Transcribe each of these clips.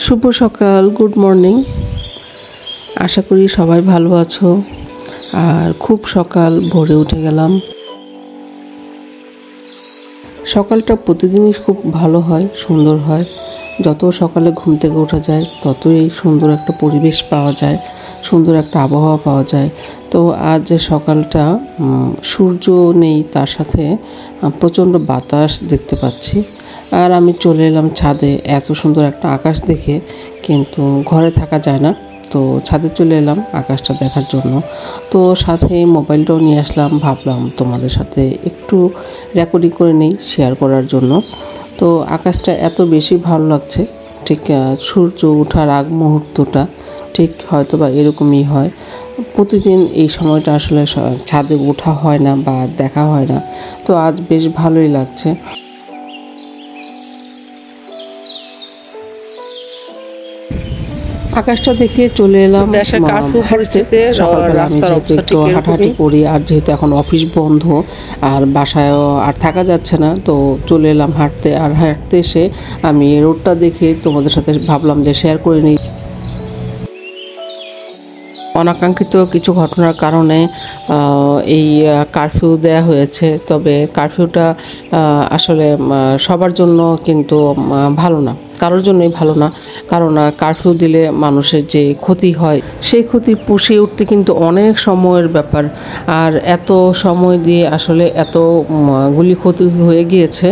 শুভ সকাল, good morning. আশা করি সবাই ভালো আছো। আর খুব সকাল ভোরে উঠে গেলাম। সকালটা প্রতিদিনই খুব ভালো হয়, সুন্দর হয়। যত সকালে ঘুম থেকে ওঠা যায় ততই সুন্দর একটা পরিবেশ পাওয়া যায়, সুন্দর একটা আবহাওয়া পাওয়া যায়। তো আজ যে সকালটা সূর্য নেই, তার সাথে প্রচণ্ড বাতাস দেখতে পাচ্ছি। আর আমি চলে এলাম ছাদে এত সুন্দর একটা আকাশ দেখে, কিন্তু ঘরে থাকা যায় না, তো ছাদে চলে এলাম আকাশটা দেখার জন্য। তো সাথে মোবাইলটাও নিয়ে আসলাম, ভাবলাম তোমাদের সাথে একটু রেকর্ডিং করে নেই, শেয়ার করার জন্য। তো আকাশটা এত বেশি ভালো লাগছে, ঠিক সূর্য ওঠার আগ মুহূর্তটা ঠিক হয়তো বা এরকমই হয়। প্রতিদিন এই সময়টা আসলে ছাদে ওঠা হয় না বা দেখা হয় না, তো আজ বেশ ভালোই লাগছে। আকাশটা দেখে চলে এলাম দেশের কারফিউ পরিস্থিতিতে সকালবেলা আমি রাস্তার যেহেতু অবস্থা একটু ঠিক হাঁটাহাঁটি এরকমই। করি, আর যেহেতু এখন অফিস বন্ধ আর বাসায়ও আর থাকা যাচ্ছে না, তো চলে এলাম হাঁটতে। আর হাঁটতে এসে আমি রোডটা দেখে তোমাদের সাথে ভাবলাম যে শেয়ার করে নিই। অনাকাঙ্ক্ষিত কিছু ঘটনার কারণে এই কারফিউ দেয়া হয়েছে। তবে কারফিউটা আসলে সবার জন্য কিন্তু ভালো না, কারোর জন্যই ভালো না। কারণ কারফিউ দিলে মানুষের যে ক্ষতি হয়, সেই ক্ষতি পুষিয়ে উঠতে কিন্তু অনেক সময়ের ব্যাপার। আর এত সময় দিয়ে আসলে এত গুলি ক্ষতি হয়ে গিয়েছে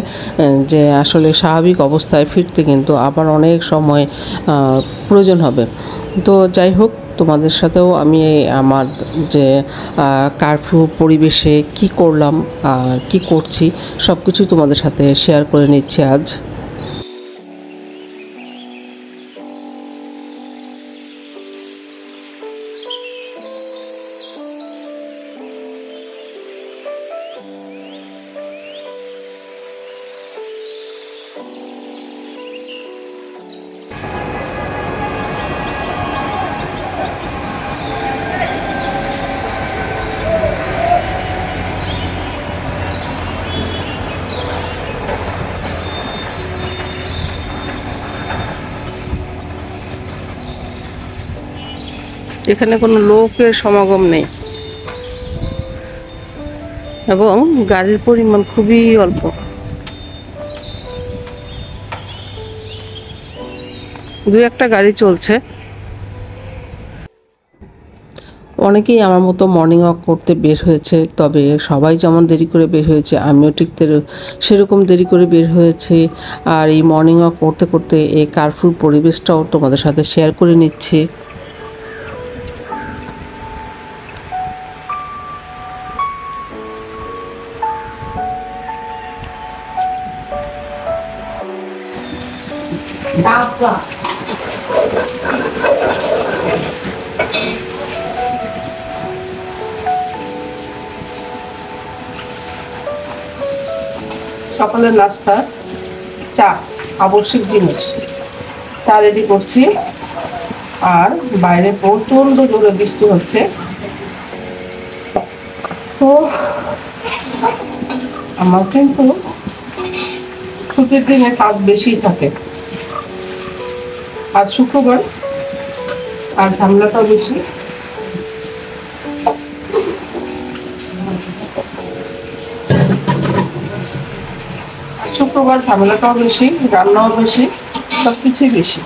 যে আসলে স্বাভাবিক অবস্থায় ফিরতে কিন্তু আবার অনেক সময় প্রয়োজন হবে। তো যাই হোক, তোমাদের সাথেও আমি আমার যে কারফিউ পরিবেশে কি করলাম, কি করছি, সব কিছু তোমাদের সাথে শেয়ার করে নিচ্ছি আজ। এখানে কোনো লোকের সমাগম নেই এবং গাড়ির পরিমাণ খুবই অল্প। দুই একটা গাড়ি চলছে। অনেকেই আমার মতো মর্নিং ওয়াক করতে বের হয়েছে, তবে সবাই যেমন দেরি করে বের হয়েছে আমিও ঠিক সেরকম দেরি করে বের হয়েছে। আর এই মর্নিং ওয়াক করতে করতে এই কারফিউর পরিবেশটাও তোমাদের সাথে শেয়ার করে নিচ্ছি। সকালের নাস্তা চা আবশ্যিক জিনিস, চা রেডি করছি। আর বাইরে প্রচন্ড জোরে বৃষ্টি হচ্ছে, তো আমার কিন্তু ছুটির দিনে কাজ বেশি থাকে। আজ শুক্রবার আর ঝামেলাটাও বেশি। শুক্রবার ঝামেলাটাও বেশি, রান্নাও বেশি, সবকিছুই বেশি।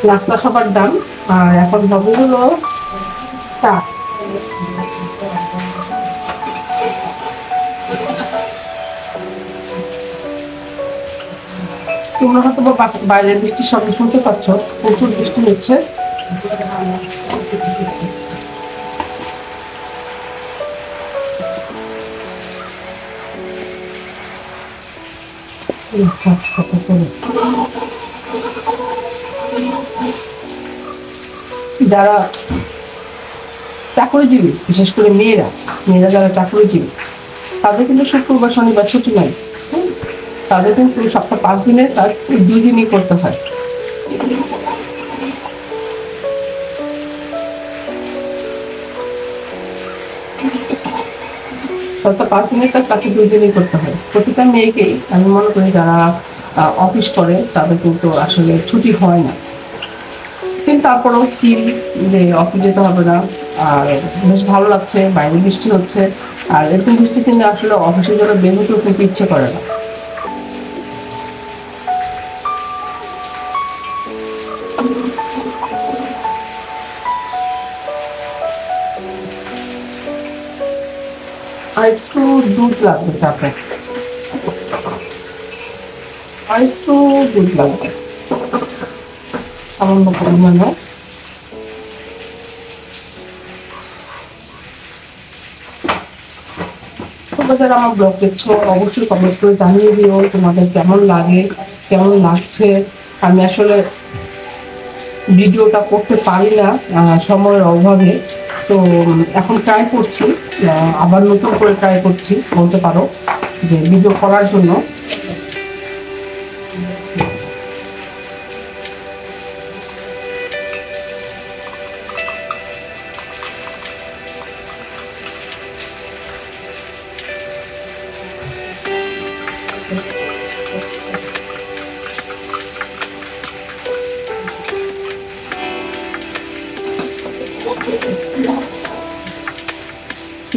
নাস্তা সবার ডান, আর এখন হবে হলো চা। তোমরা হয়তো বাইরের বৃষ্টির শব্দ শুনতে পাচ্ছ, প্রচুর বৃষ্টি হচ্ছে। যারা চাকরিজীবী, বিশেষ করে মেয়েরা মেয়েরা যারা চাকরিজীবী, তাদের কিন্তু শুক্রবার শনিবার ছুটি নাই। তাদের কিন্তু সপ্তাহ 5 দিনের কাজ 2 দিনই করতে হয়। সপ্তাহ 5 দিনের কাজ তাকে 2 দিনই করতে হয়। প্রতিটা মেয়েকেই আমি মনে করি যারা অফিস করে তাদের কিন্তু আসলে ছুটি হয় না, কিন্তু তারপরেও স্টিল যে অফিস যেতে হবে না, আর বেশ ভালো লাগছে, বাইরে বৃষ্টি হচ্ছে, আর এরকম বৃষ্টি কিন্তু আসলে অফিসের জন্য বের হতেও কিন্তু ইচ্ছে করে না। আর একটু দুধ লাগবে চাপে, আর একটু দুধ লাগবে সামান্য পরিমাণে। তোমরা যারা আমার ব্লগ দেখছো অবশ্যই কমেন্ট করে জানিয়ে দিও তোমাদের কেমন লাগে, কেমন লাগছে। আমি আসলে ভিডিওটা করতে পারি না সময়ের অভাবে, তো এখন ট্রাই করছি, আবার নতুন করে ট্রাই করছি বলতে পারো, যে ভিডিও করার জন্য।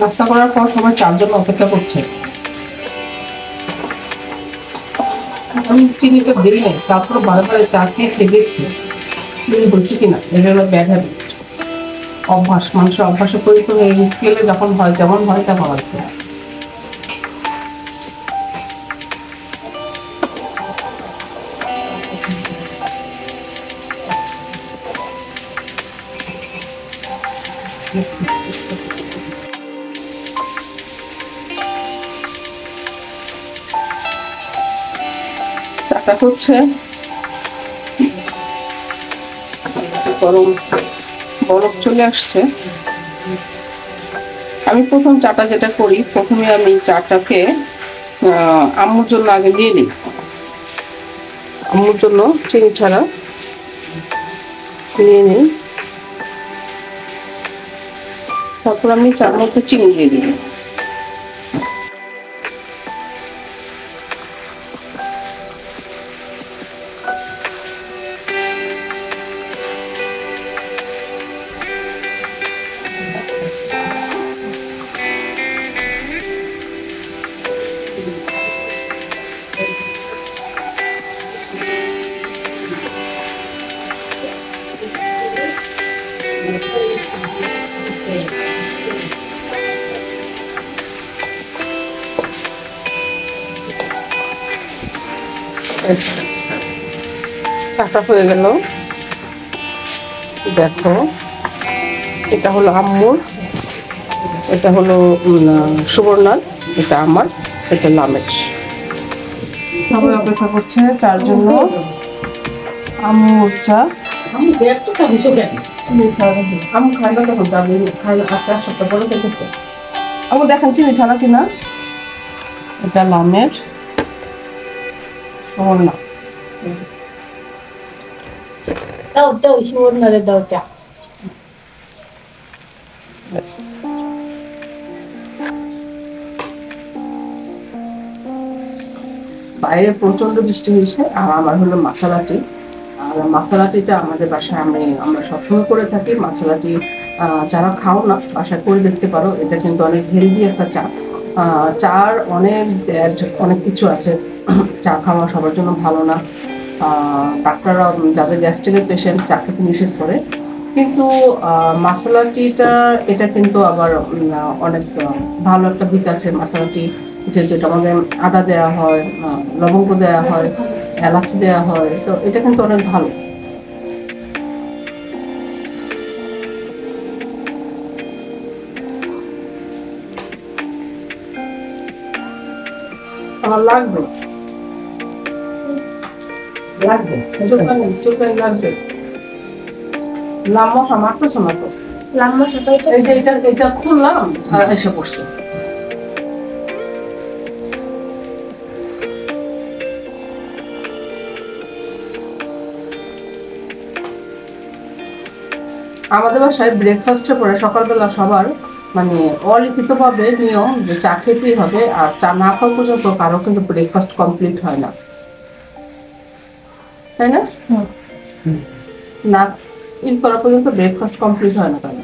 নাস্তা করার পর সবাই চার জন্য অপেক্ষা করছে। আমি চিনিটা দিই নাই, তারপর বারে চা খেয়ে দেখছি চিনি হচ্ছে কিনা। এটা হলো ব্যাড হ্যাবিট, অভ্যাস, মানুষের অভ্যাসে পরিণত হয়ে গেলে যখন হয় যেমন হয় তেমন আর কি। চাটা হচ্ছে গরম, বরফ চলে আসছে। আমি প্রথম চাটা যেটা করি, প্রথমে আমি চাটাকে আম্মুর জন্য আগে দিয়ে নিই, আম্মুর জন্য চিনি ছাড়া নিয়ে নিই, তারপর আমি চার মধ্যে চিনি দিয়ে দিই। চাটা হয়ে গেল, দেখো এটা হলো আম্মুর, এটা হলো সুবর্ণার, এটা আমার, এটা লামের। সবাই অপেক্ষা করছে চার জন্য। আম্মুর চা, আম্মু খাই না, তখন যাবে খাই না, আজকে 1 সপ্তাহ পরে খেতেছে। আম্মু দেখেন চিনি ছাড়া কিনা। এটা লামের, সুবর্ণা। দাও সুবর্ণারে দাও চা। বাইরে প্রচন্ড বৃষ্টি হয়েছে, আর আমার হলো মাসালাটি। আর মাসালাটিটা আমাদের বাসায় আমরা সবসময় করে থাকি। মাসালাটি যারা খাও না বাসায় করে দেখতে পারো, এটা কিন্তু অনেক হেলদি একটা চা। চার অনেক কিছু আছে, চা খাওয়া সবার জন্য ভালো না। ডাক্তাররা যাদের গ্যাস্ট্রিকের পেশেন্ট চা খেতে নিষেধ করে, কিন্তু মশলা টিটা এটা কিন্তু আবার অনেক ভালো একটা দিক আছে। মশলা টি যেহেতু এটা আমাদের আদা দেওয়া হয়, লবঙ্গ দেওয়া হয়, এলাচ দেওয়া হয়, তো এটা কিন্তু অনেক ভালো। আমার লাগবে লাগবে চুলকানি লাগবে। লাম্বা মারতেছো না তো? লাম্বা সাথে এই যে এটা খুললাম আর এসে পড়ছে। আমাদের বাসায় ব্রেকফাস্টের পরে সকালবেলা সবার মানে অলিখিতভাবে নিয়ম যে চা খেতেই হবে, আর চা না খাওয়া পর্যন্ত কারো কিন্তু ব্রেকফাস্ট কমপ্লিট হয় না, তাই না? না ইন করা পর্যন্ত ব্রেকফাস্ট কমপ্লিট হয় না কারো।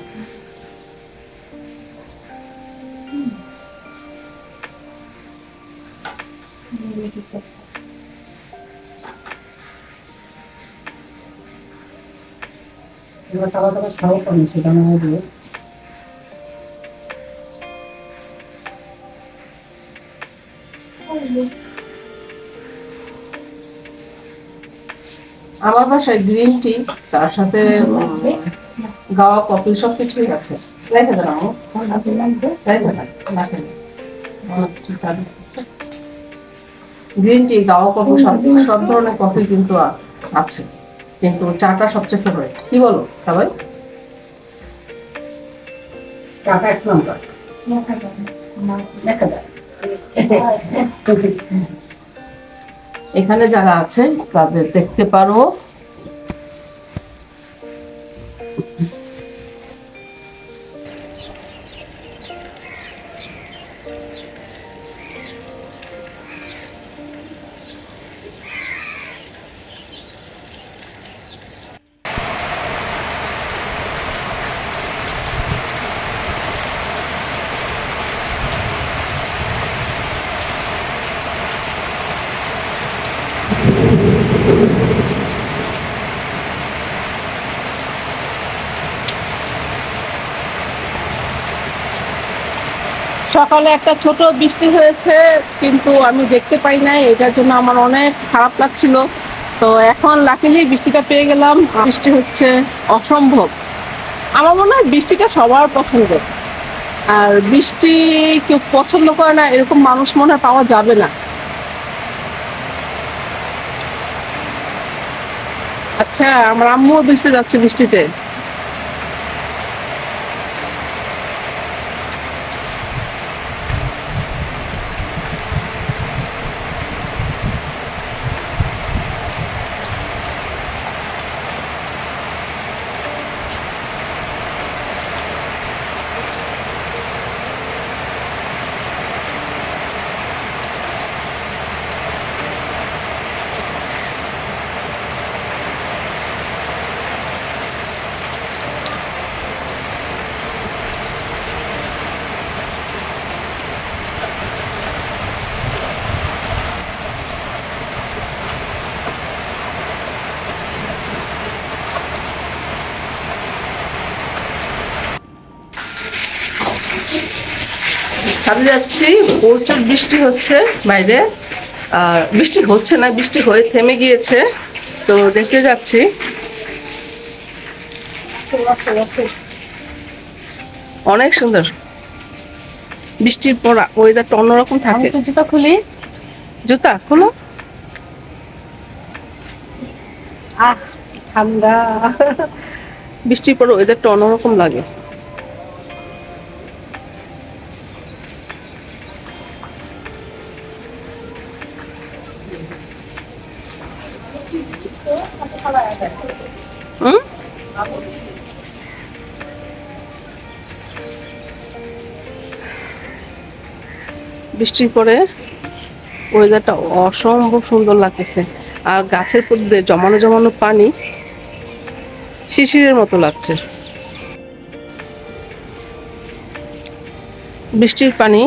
আমার বাসায় গ্রিন টি, তার সাথে গাওয়া কফি সবকিছুই আছে। রেখে দেন আমু, রেখে দেন, রাখেন। গ্রিন টি, গাওয়া কফি, সব ধরনের কফি কিন্তু আছে, কিন্তু চাটা সবচেয়ে ফেভারিট। কি বলো সবাই? চাটা এক নম্বর দেখা যায়। এখানে যারা আছে তাদের দেখতে পারো। সকালে একটা ছোট বৃষ্টি হয়েছে, কিন্তু আমি দেখতে পাই নাই, এটার জন্য আমার অনেক খারাপ লাগছিল। তো এখন লাকিলি বৃষ্টিটা পেয়ে গেলাম। বৃষ্টি হচ্ছে অসম্ভব। আমার মনে হয় বৃষ্টিটা সবার পছন্দ, আর বৃষ্টি কেউ পছন্দ করে না এরকম মানুষ মনে হয় পাওয়া যাবে না। আচ্ছা, আমার আম্মুও ভিজতে যাচ্ছে বৃষ্টিতে। ছাদে যাচ্ছি, প্রচুর বৃষ্টি হচ্ছে বাইরে। আর বৃষ্টি হচ্ছে না, বৃষ্টি হয়ে থেমে গিয়েছে, তো দেখতে যাচ্ছি। অনেক সুন্দর বৃষ্টির পর ওয়েদারটা অন্যরকম থাকে। জুতা খুলি, জুতা খুলো। আহ ঠান্ডা। বৃষ্টির পর ওয়েদারটা অন্যরকম লাগে। হুম, বৃষ্টির পরে ওয়েদারটা অসম্ভব সুন্দর লাগতেছে, আর গাছের মধ্যে জমানো জমানো পানি শিশিরের মতো লাগছে। বৃষ্টির পানি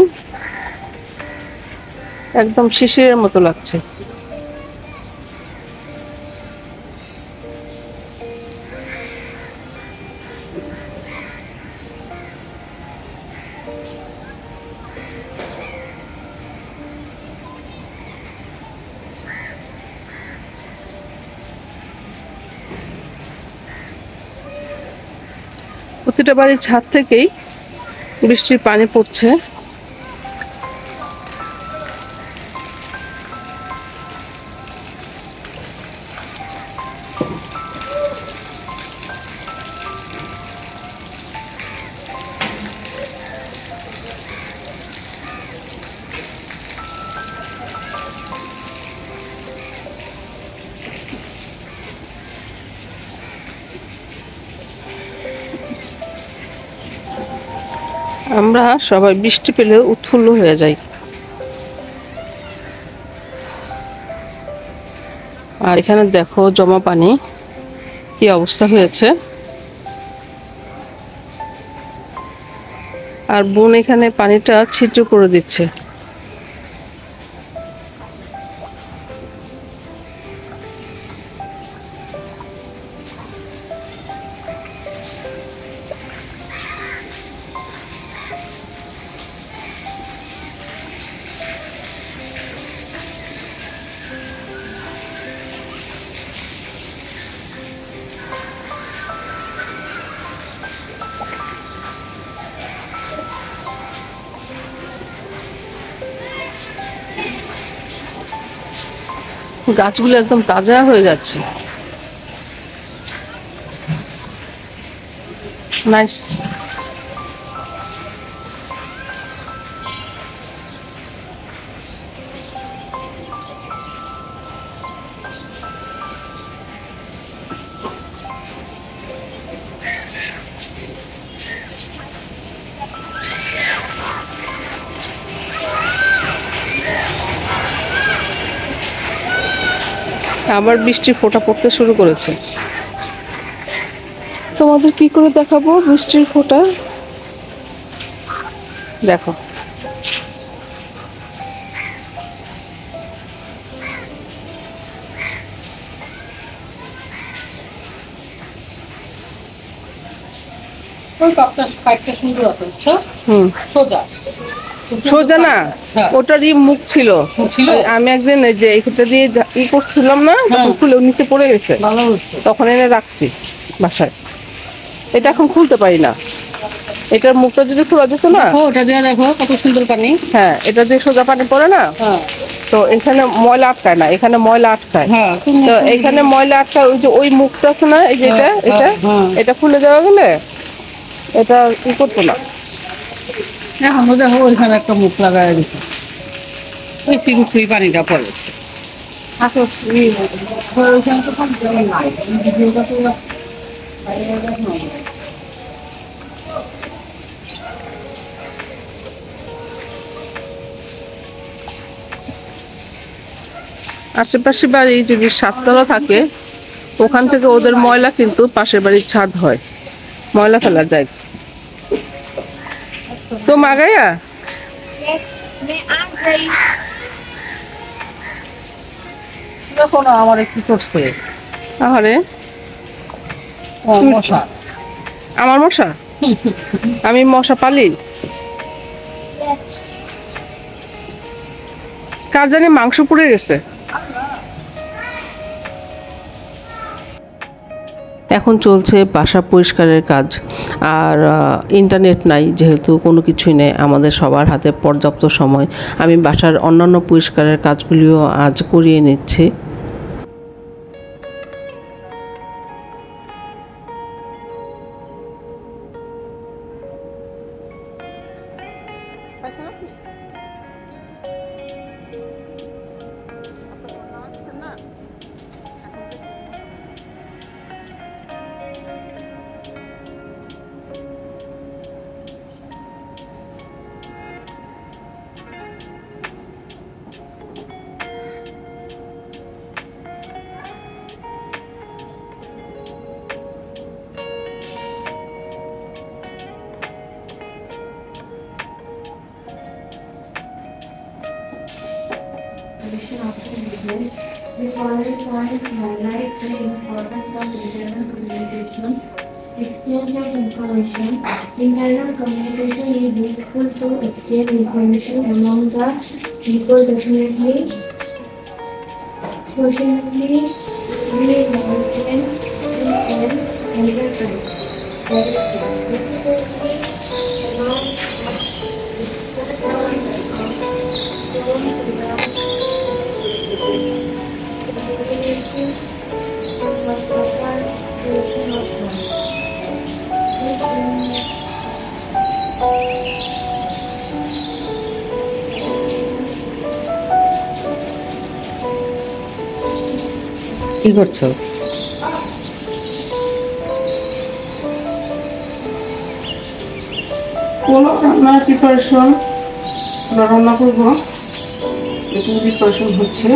একদম শিশিরের মতো লাগছে। প্রতিটা বাড়ির ছাদ থেকেই বৃষ্টির পানি পড়ছে। আমরা সবাই বৃষ্টি পেলে উৎফুল্ল হয়ে যাই। আর এখানে দেখো জমা পানি কি অবস্থা হয়েছে। আর বোন এখানে পানিটা ছিদ্র করে দিচ্ছে। গাছগুলো একদম তাজা হয়ে যাচ্ছে। নাইস। আবার বৃষ্টির ফোঁটা পড়তে শুরু করেছে। তোমাদের কি করে দেখাবো বৃষ্টির ফোঁটা, দেখো। ওই কাপটা ফাইটটা সুন্দর আছে, বুঝছো? সোজা সোজা না, হ্যাঁ। ওটারই মুখ ছিল। ছিল? আমি একদিন এই যে এইটা দিয়ে ই করছিলাম না, তখন খুলে নিচে পড়ে গেছে, ভালো হচ্ছে। তখন এনে রাখছি বাসায়। এটা এখন খুলতে পারি না। এটার মুখটা যদি খোলা যেত না, দেখো ওটা দিয়ে দেখো কত সুন্দর পানি। হ্যাঁ, এটা দিয়ে সোজা পানি পড়ে না, হ্যাঁ তো এখানে ময়লা আটকায় না, এখানে ময়লা আটকায়। হ্যাঁ তো এখানে ময়লা আটকায়, ওই যে ওই মুখটা আছে না, এই যে এটা এটা এটা খুলে দেওয়া গেলে এটা ই করতো না। এখন দেখো ওইখানে একটা মুখ লাগাই দিচ্ছে, ওই সিরুফ্রি পানিটা পড়ে। ওইখানে তো পানি নাই, ভিডিওটা তো আশেপাশে বাড়ি যদি সাততলা থাকে, ওখান থেকে ওদের ময়লা কিন্তু পাশের বাড়ির ছাদ হয়, ময়লা ফেলা যায়। তো মাগাইয়া দেখো না আমার কি করছে। আহারে, মশা, আমার মশা, আমি মশা পালি। কার জানি মাংস পুড়ে গেছে। এখন চলছে বাসা পরিষ্কারের কাজ। আর ইন্টারনেট নাই, যেহেতু কোনো কিছুই নেই আমাদের সবার হাতে পর্যাপ্ত সময়, আমি বাসার অন্যান্য পরিষ্কারের কাজগুলিও আজ করিয়ে নিচ্ছি। The following points highlight the importance of internal communication, exchange of information. Internal communication is useful to exchange information among the people, definitely socially, enterprise. কি করছো? পোলাও রান্নার প্রিপারেশন, পোলাও রান্না করবো, এটা প্রিপারেশন হচ্ছে।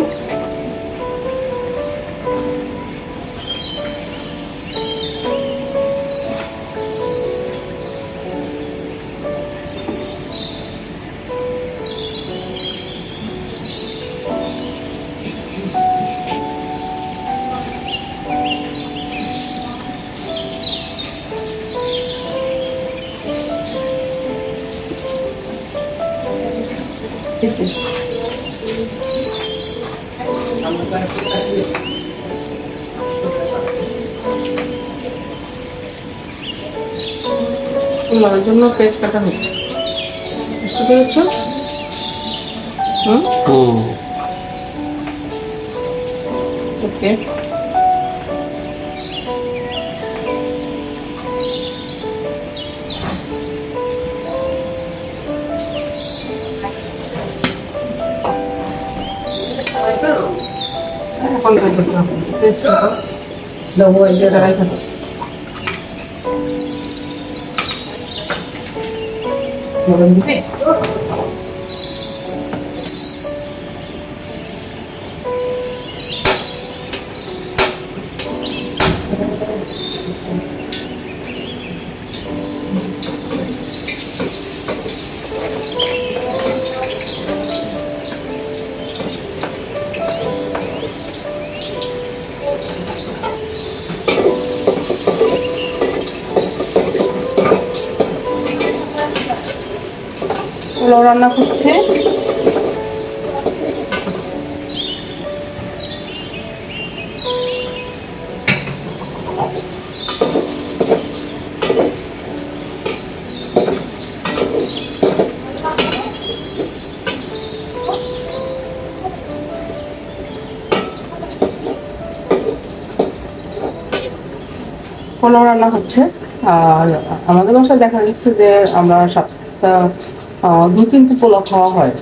পোলাওর জন্য পেঁয়াজ কাটা হচ্ছে, বুঝতে পেরেছো? ওকে, এখন পেঁয়াজটা দেবো, এই জায়গায় থাকো। পোলাও রান্না করছে। পোলাও রান্না হচ্ছে। আর আমাদের বাসায় দেখা যাচ্ছে যে আমরা সপ্তাহে 2-3টি পোলাও খাওয়া হয়।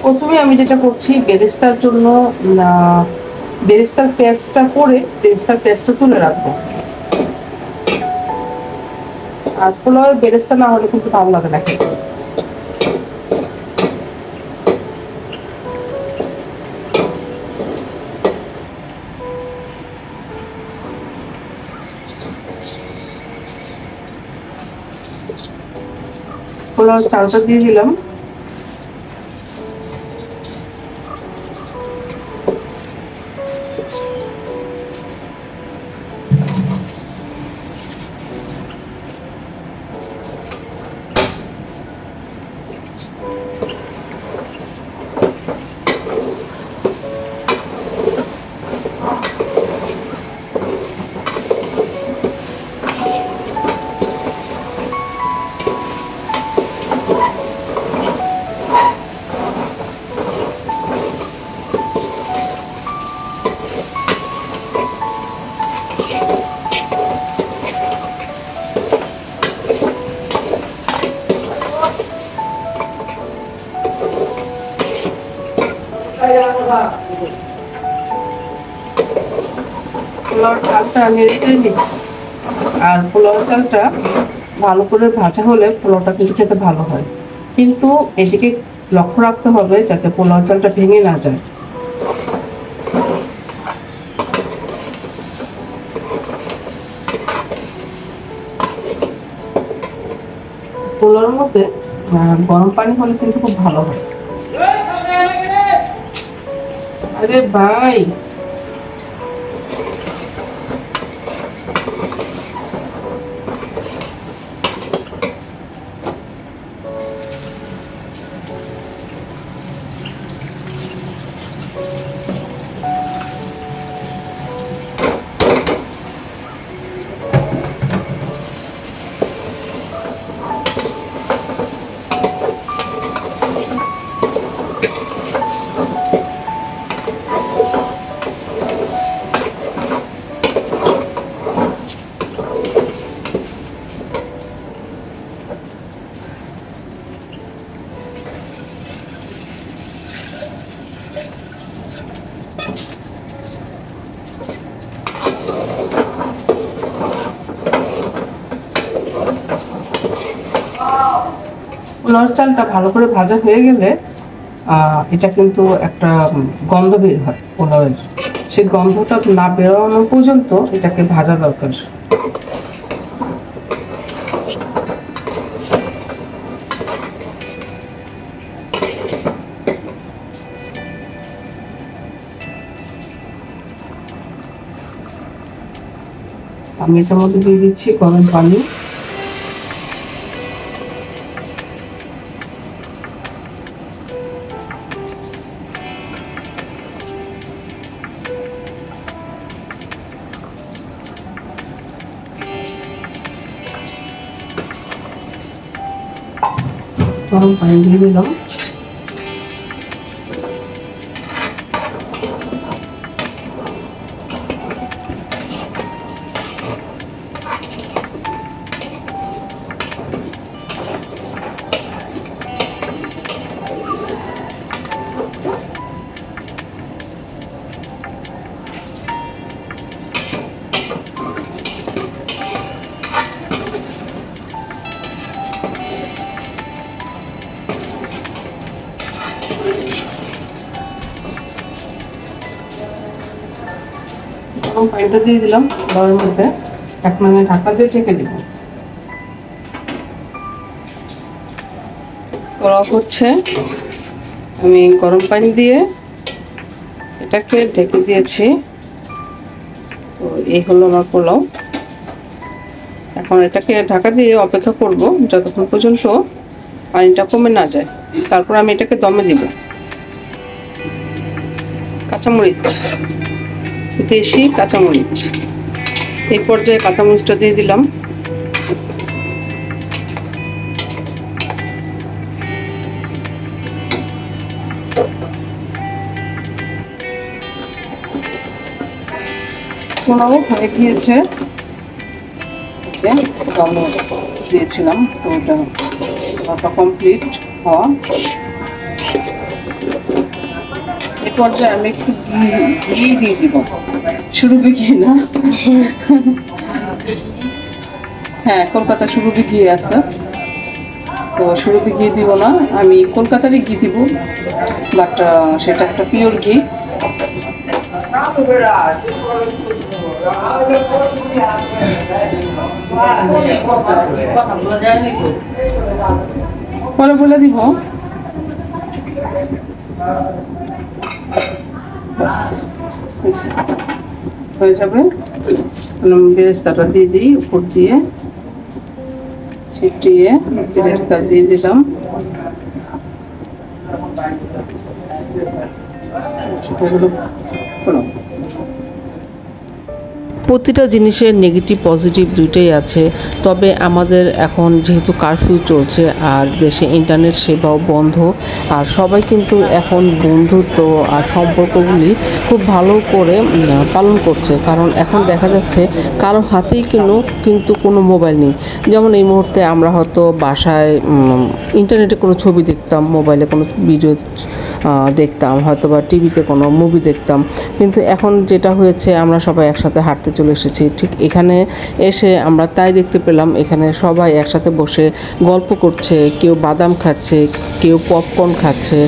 প্রথমে আমি যেটা করছি, বেরেস্তার জন্য বেরেস্তার পেস্টটা করে বেরেস্তার পেস্টটা তুলে রাখবো। আর পোলাও বেরেস্তা না হলে কিন্তু ভালো লাগে না খেতে। পোলাও চালটা দিয়ে দিলাম। পোলাও চালটা নেড়ে চেড়ে নিচ্ছি। আর পোলাও চালটা ভালো করে ভাজা হলে পোলাওটা কিন্তু খেতে ভালো হয়, কিন্তু এদিকে লক্ষ্য রাখতে হবে যাতে পোলাও চালটা ভেঙে না যায়। পোলাওর মধ্যে গরম পানি হলে কিন্তু খুব ভালো হয়। আরে ভাই, পোলাওয়ের চালটা ভালো করে ভাজা হয়ে গেলে এটা কিন্তু একটা গন্ধ বের হয় পোলাওয়ের, সেই গন্ধটা না বেরোনো পর্যন্ত এটাকে ভাজা দরকার। আমি এটার মধ্যে দিয়ে দিচ্ছি গরম পানি। গরম পানি দিয়ে দিলাম। পানিটা দিয়ে দিলাম গরমের মধ্যে, 1 মিনিট ঢাকা দিয়ে ঢেকে দিব। পোলাও হচ্ছে, আমি গরম পানি দিয়ে এটাকে ঢেকে দিয়েছি। তো এই হলো আমার পোলাও। এখন এটাকে ঢাকা দিয়ে অপেক্ষা করব যতক্ষণ পর্যন্ত পানিটা কমে না যায়, তারপর আমি এটাকে দমে দিব। কাঁচামরিচ, দেশি কাঁচামরিচ, এই পর্যায়ে কাঁচামরিচটা দিয়ে দিলাম। পোলাও হয়ে গিয়েছে, দমে দিয়েছিলাম, তো ওটা কমপ্লিট হওয়া। এই পর্যায়ে আমি একটু ঘি দিয়ে দিব, সুরভি ঘি না, হ্যাঁ কলকাতা সুরভি ঘি আছে, তো সুরভি ঘি দিব না, আমি কলকাতারই ঘি দিব, বাট সেটা একটা পিওর ঘি। পরে বলে দিব। হয়ে যাবে। বেরেস্তাটা দিয়ে দিই, উপর দিয়ে ছিটিয়ে বেরেস্তা দিয়ে দিলাম। প্রতিটা জিনিসের নেগেটিভ পজিটিভ দুইটাই আছে, তবে আমাদের এখন যেহেতু কারফিউ চলছে আর দেশে ইন্টারনেট সেবাও বন্ধ, আর সবাই কিন্তু এখন বন্ধুত্ব আর সম্পর্কগুলি খুব ভালো করে পালন করছে। কারণ এখন দেখা যাচ্ছে কারো হাতেই কিন্তু কোনো মোবাইল নেই। যেমন এই মুহূর্তে আমরা হয়তো বাসায় ইন্টারনেটে কোনো ছবি দেখতাম, মোবাইলে কোনো ভিডিও দেখতাম, হয়তো বা টিভিতে কোনো মুভি দেখতাম, কিন্তু এখন যেটা হয়েছে আমরা সবাই একসাথে হাঁটতে চলে এসেছি। ঠিক এখানে এসে আমরা তাই দেখতে পেলাম, এখানে সবাই একসাথে বসে গল্প করছে, কেউ বাদাম খাচ্ছে, কেউ পপকর্ন খাচ্ছে,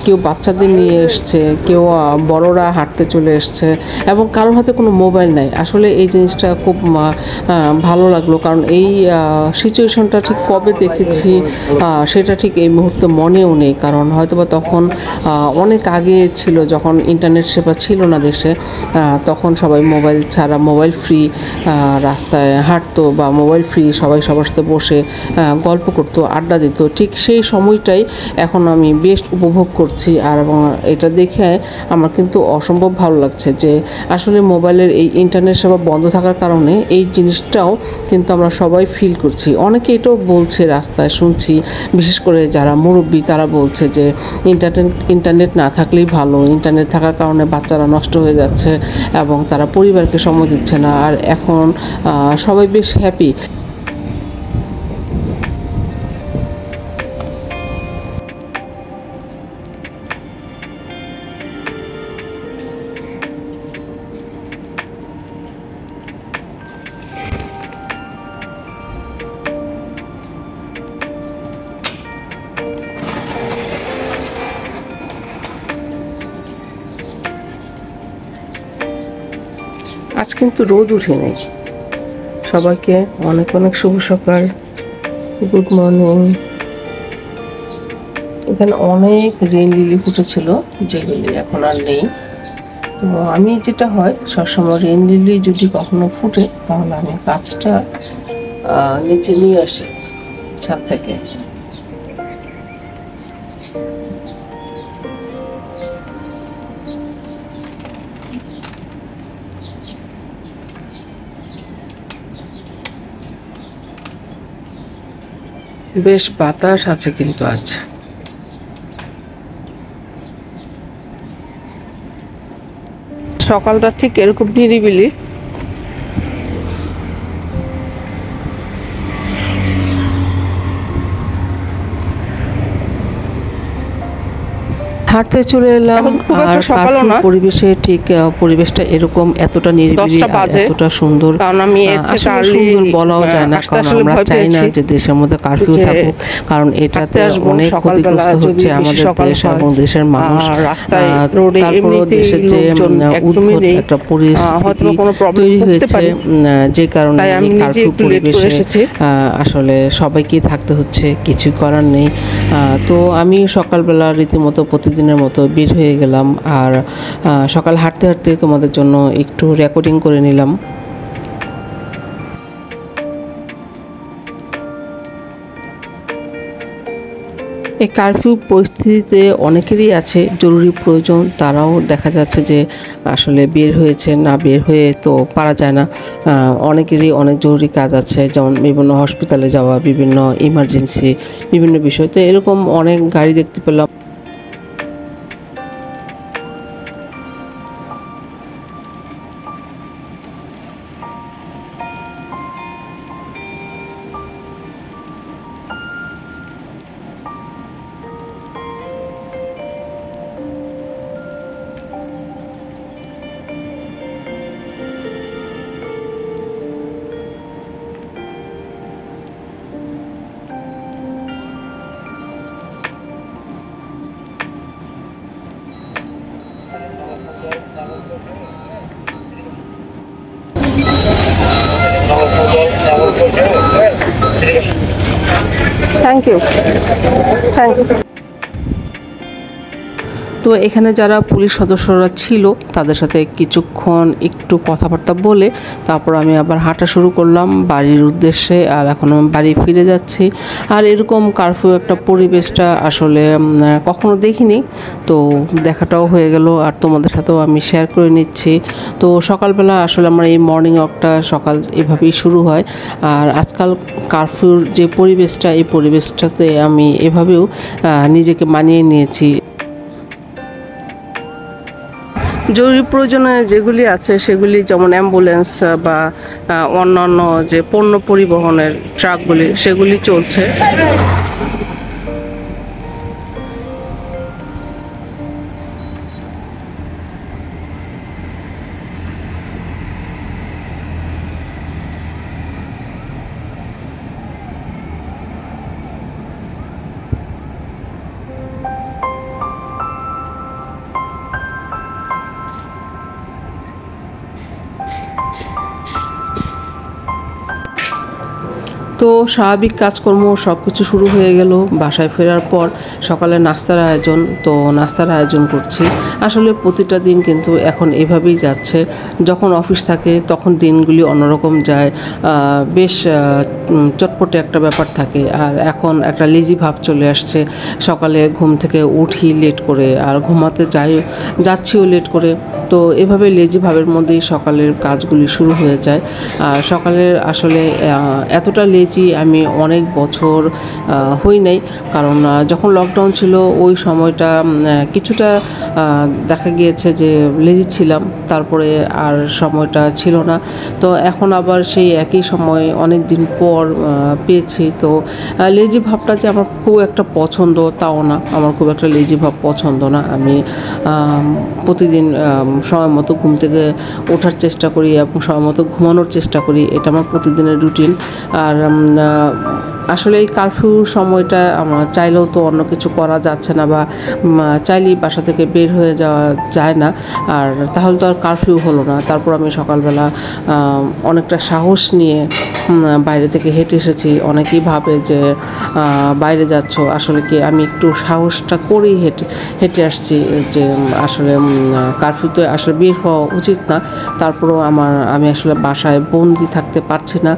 কেউ বাচ্চাদের নিয়ে এসছে, কেউ বড়রা হাঁটতে চলে এসছে, এবং কারোর হাতে কোনো মোবাইল নাই। আসলে এই জিনিসটা খুব ভালো লাগলো, কারণ এই সিচুয়েশনটা ঠিক কবে দেখেছি সেটা ঠিক এই মুহূর্তে মনেও নেই। কারণ হয়তোবা তখন অনেক আগে ছিল, যখন ইন্টারনেট সেবা ছিল না দেশে, তখন সবাই মোবাইল ছাড়া, মোবাইল ফ্রি রাস্তায় হাঁটতো, বা মোবাইল ফ্রি সবাই সবার সাথে বসে গল্প করতো, আড্ডা দিত। ঠিক সেই সময়টাই এখন আমি বেশ উপভোগ করছি। আর এবং এটা দেখে আমার কিন্তু অসম্ভব ভালো লাগছে যে আসলে মোবাইলের এই ইন্টারনেট সেবা বন্ধ থাকার কারণে এই জিনিসটাও কিন্তু আমরা সবাই ফিল করছি। অনেকে এটাও বলছে, রাস্তায় শুনছি, বিশেষ করে যারা মুরব্বী তারা বলছে যে ইন্টারনেট না থাকলেই ভালো, ইন্টারনেট থাকার কারণে বাচ্চারা নষ্ট হয়ে যাচ্ছে এবং তারা পরিবারকে সময় দিচ্ছে না। আর এখন সবাই বেশ হ্যাপি। কিন্তু রোদ উঠে নেই। সবাইকে অনেক অনেক শুভ সকাল, গুড মর্নিং। এখানে অনেক রেইন লিলি ফুটেছিল, যেগুলি এখন আর নেই। তো আমি যেটা হয় সবসময় রেইন লিলি যদি কখনো ফুটে তাহলে আমি গাছটা নিচে নিয়ে আসি ছাদ থেকে। বেশ বাতাস আছে কিন্তু আজ। সকালটা ঠিক এরকম নিরিবিলি। হাঁটতে চলে এলাম, আর কার্ফুর পরিবেশে ঠিক পরিবেশটা এরকম এতটা নিরিবিলি আর এতটা সুন্দর, আসলে সুন্দর বলাও যায় না, কারণ আমরা চাই না যে দেশের মধ্যে কারফিউ থাকুক, কারণ এটাতে অনেক ক্ষতিগ্রস্ত হচ্ছে আমাদের দেশ এবং দেশের মানুষ। তারপরও দেশের যে উদ্ভূত একটা পরিস্থিতি তৈরি হয়েছে, যে কারণে এই কারফিউ পরিবেশে আসলে সবাইকেই থাকতে হচ্ছে, কিছু করার নেই। তো আমি সকালবেলা রীতিমতো প্রতিদিনের মতো বের হয়ে গেলাম, আর সকাল হাঁটতে হাঁটতে তোমাদের জন্য একটু রেকর্ডিং করে নিলাম। এই কারফিউ পরিস্থিতিতে অনেকেরই আছে জরুরি প্রয়োজন, তারাও দেখা যাচ্ছে যে আসলে বের হয়েছে, না বের হয়ে তো পারা যায় না। অনেকেরই অনেক জরুরি কাজ আছে, যেমন বিভিন্ন হসপিটালে যাওয়া, বিভিন্ন ইমার্জেন্সি, বিভিন্ন বিষয়। তো এরকম অনেক গাড়ি দেখতে পেলাম। Thank you, thanks. তো এখানে যারা পুলিশ সদস্যরা ছিল তাদের সাথে কিছুক্ষণ একটু কথাবার্তা বলে তারপর আমি আবার হাঁটা শুরু করলাম বাড়ির উদ্দেশ্যে। আর এখন আমি বাড়ি ফিরে যাচ্ছি। আর এরকম কারফিউ একটা পরিবেশটা আসলে কখনো দেখিনি, তো দেখাটাও হয়ে গেল, আর তোমাদের সাথেও আমি শেয়ার করে নিচ্ছি। তো সকালবেলা আসলে আমার এই মর্নিং ওয়াকটা সকাল এভাবেই শুরু হয়। আর আজকাল কারফিউর যে পরিবেশটা, এই পরিবেশটাতে আমি এভাবেও নিজেকে মানিয়ে নিয়েছি। জরুরি প্রয়োজনে যেগুলি আছে সেগুলি যেমন অ্যাম্বুলেন্স বা অন্যান্য যে পণ্য পরিবহনের ট্রাকগুলি, সেগুলি চলছে। তো স্বাভাবিক কাজকর্ম সব কিছু শুরু হয়ে গেল। বাসায় ফেরার পর সকালে নাস্তার আয়োজন, তো নাস্তার আয়োজন করছি। আসলে প্রতিটা দিন কিন্তু এখন এভাবেই যাচ্ছে। যখন অফিস থাকে তখন দিনগুলি অন্যরকম যায়, বেশ চটপটে একটা ব্যাপার থাকে। আর এখন একটা লেজি ভাব চলে আসছে, সকালে ঘুম থেকে উঠি লেট করে, আর ঘুমাতে যাচ্ছিও লেট করে। তো এভাবে লেজি ভাবের মধ্যেই সকালের কাজগুলি শুরু হয়ে যায়। আর সকালের আসলে এতটা লেজি আমি অনেক বছর হই নাই, কারণ যখন লকডাউন ছিল ওই সময়টা কিছুটা দেখা গিয়েছে যে লেজি ছিলাম, তারপরে আর সময়টা ছিল না। তো এখন আবার সেই একই সময় অনেক দিন পর পেয়েছি। তো লেজি ভাবটা যে আমার খুব একটা পছন্দ তাও না, আমার খুব একটা লেজি ভাব পছন্দ না। আমি প্রতিদিন সময় মতো ঘুম থেকে ওঠার চেষ্টা করি এবং সময় মতো ঘুমানোর চেষ্টা করি। এটা আমার প্রতিদিনের রুটিন। আর আসলে এই কারফিউ সময়টা আমার চাইলেও তো অন্য কিছু করা যাচ্ছে না, বা চাইলেই বাসা থেকে বের হয়ে যাওয়া যায় না। আর তাহলে তো আর কারফিউ হলো না। তারপর আমি সকালবেলা অনেকটা সাহস নিয়ে বাইরে থেকে হেঁটে এসেছি। অনেকেই ভাবে যে বাইরে যাচ্ছ, আসলে কি আমি একটু সাহসটা করেই হেঁটে আসছি, যে আসলে কারফিউতে আসলে বের হওয়া উচিত না। তারপরেও আমি আসলে বাসায় বন্দি থাকতে পারছি না।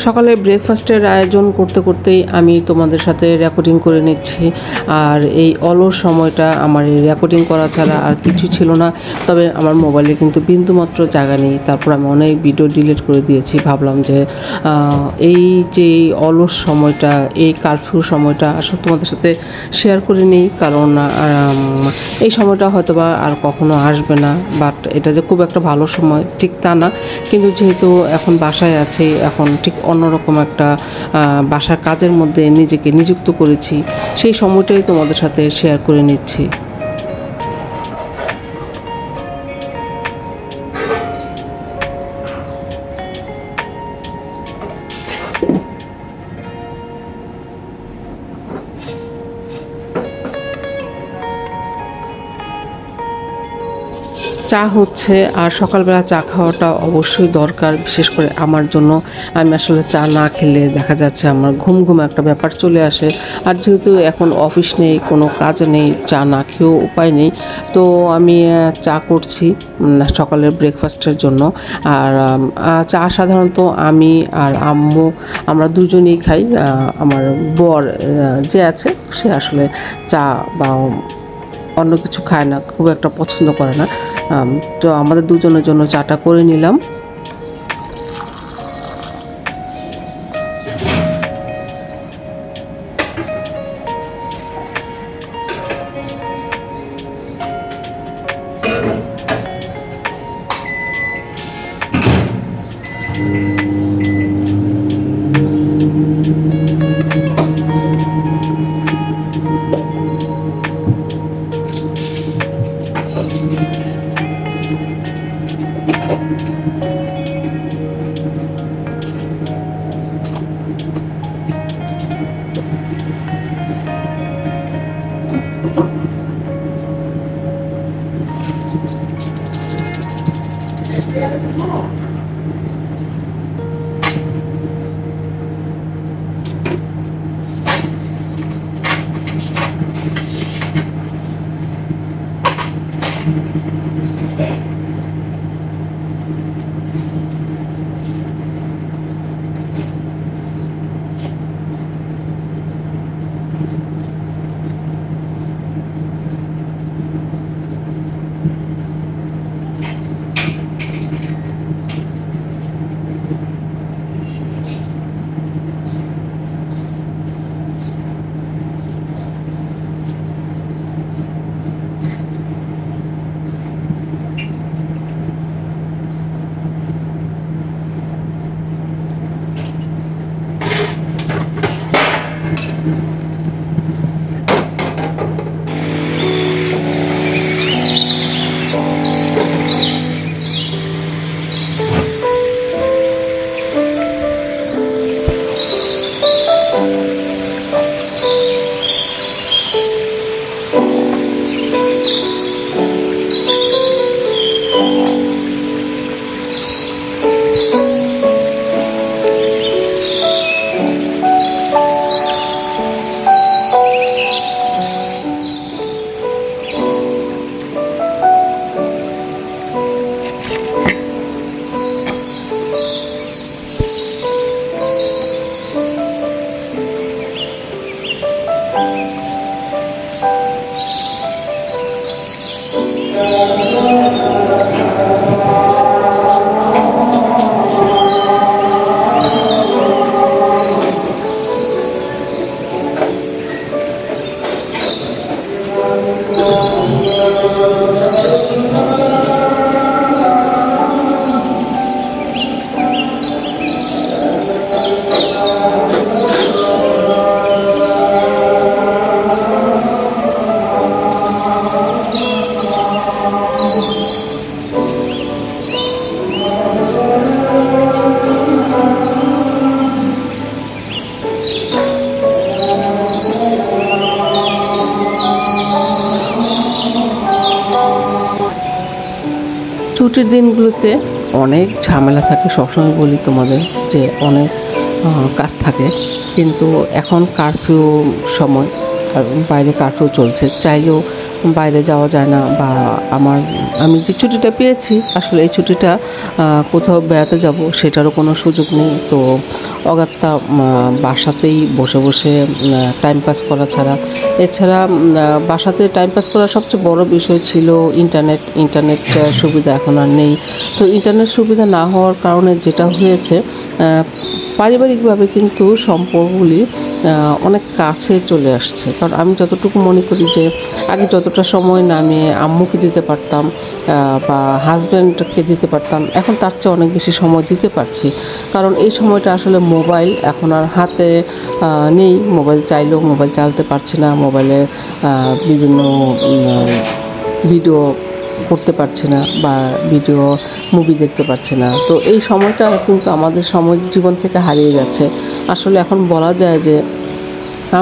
সকালে ব্রেকফাস্টের আয়োজন করতে করতেই আমি তোমাদের সাথে রেকর্ডিং করে নিচ্ছি। আর এই অলস সময়টা আমার এই রেকর্ডিং করা ছাড়া আর কিছু ছিল না। তবে আমার মোবাইলে কিন্তু বিন্দুমাত্র জায়গা নেই। তারপর আমি অনেক ভিডিও ডিলিট করে দিয়েছি। ভাবলাম যে এই যে অলস সময়টা, এই কারফিউ সময়টা আসলে তোমাদের সাথে শেয়ার করে নিই, কারণ এই সময়টা হয়তো বা আর কখনো আসবে না। বাট এটা যে খুব একটা ভালো সময় ঠিক তা না, কিন্তু যেহেতু এখন বাসায় আছি, এখন ঠিক অন্যরকম একটা বাসার কাজের মধ্যে নিজেকে নিযুক্ত করেছি, সেই সময়টাই তোমাদের সাথে শেয়ার করে নিচ্ছি। চা হচ্ছে, আর সকালবেলা চা খাওয়াটা অবশ্যই দরকার, বিশেষ করে আমার জন্য। আমি আসলে চা না খেলে দেখা যাচ্ছে আমার ঘুম ঘুম একটা ব্যাপার চলে আসে। আর যেহেতু এখন অফিস নেই, কোনো কাজ নেই, চা না খেয়েও উপায় নেই, তো আমি চা করছি সকালের ব্রেকফাস্টের জন্য। আর চা সাধারণত আমি আর আম্মু আমরা দুজনেই খাই। আমার বর যে আছে সে আসলে চা বা অন্য কিছু খায় না, খুব একটা পছন্দ করে না। তো আমাদের দুজনের জন্য চাটা করে নিলাম। ছুটির দিনগুলোতে অনেক ঝামেলা থাকে, সবসময় বলি তোমাদের যে অনেক কাজ থাকে, কিন্তু এখন কারফিউ সময়, বাইরে কারফিউ চলছে, চাইলেও বাইরে যাওয়া যায় না। বা আমি যে ছুটিটা পেয়েছি, আসলে এই ছুটিটা কোথাও বেড়াতে যাব সেটারও কোনো সুযোগ নেই। তো অগাত্তা বাসাতেই বসে বসে টাইম পাস করা ছাড়া, এছাড়া বাসাতে টাইম পাস করার সবচেয়ে বড় বিষয় ছিল ইন্টারনেট সুবিধা এখন আর নেই। তো ইন্টারনেট সুবিধা না হওয়ার কারণে যেটা হয়েছে, পারিবারিকভাবে কিন্তু সম্পর্কগুলি অনেক কাছে চলে আসছে। কারণ আমি যতটুকু মনে করি যে আগে যতটা সময় না আমি আম্মুকে দিতে পারতাম বা হাজব্যান্ডকে দিতে পারতাম, এখন তার চেয়ে অনেক বেশি সময় দিতে পারছি। কারণ এই সময়টা আসলে মোবাইল এখন আর হাতে নেই, মোবাইল চাইলেও মোবাইল চালাতে পারছি না, মোবাইলে বিভিন্ন ভিডিও করতে পারছি না বা মুভি দেখতে পারছি না। তো এই সময়টা কিন্তু আমাদের জীবন থেকে হারিয়ে যাচ্ছে। আসলে এখন বলা যায় যে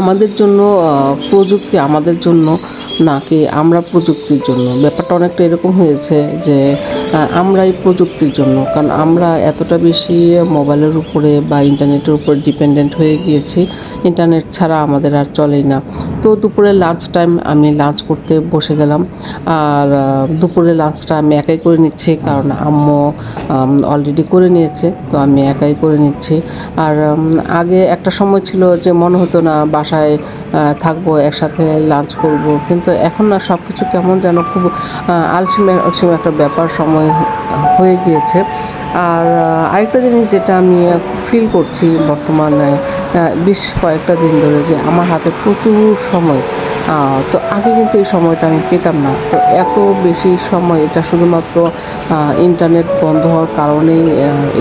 আমাদের জন্য প্রযুক্তি আমাদের জন্য, নাকি আমরা প্রযুক্তির জন্য। ব্যাপারটা অনেকটা এরকম হয়েছে যে আমরাই প্রযুক্তির জন্য, কারণ আমরা এতটা বেশি মোবাইলের উপরে বা ইন্টারনেটের উপর ডিপেন্ডেন্ট হয়ে গিয়েছি, ইন্টারনেট ছাড়া আমাদের আর চলেই না। তো দুপুরে লাঞ্চ টাইম, আমি লাঞ্চ করতে বসে গেলাম। আর দুপুরে লাঞ্চটা আমি একাই করে নিচ্ছি, কারণ আম্মু অলরেডি করে নিয়েছে, তো আমি একাই করে নিচ্ছি। আর আগে একটা সময় ছিল যে মনে হতো না বাসায় থাকবো, একসাথে লাঞ্চ করব, কিন্তু এখন না সব কিছু কেমন যেন খুব আলসেমি একটা ব্যাপার সময় হয়ে গিয়েছে। আর আরেকটা জিনিস যেটা আমি ফিল করছি বর্তমানে বেশ কয়েকটা দিন ধরে, যে আমার হাতে প্রচুর সময়। তো আগে কিন্তু এই সময়টা আমি পেতাম না। তো এত বেশি সময়, এটা শুধুমাত্র ইন্টারনেট বন্ধ হওয়ার কারণেই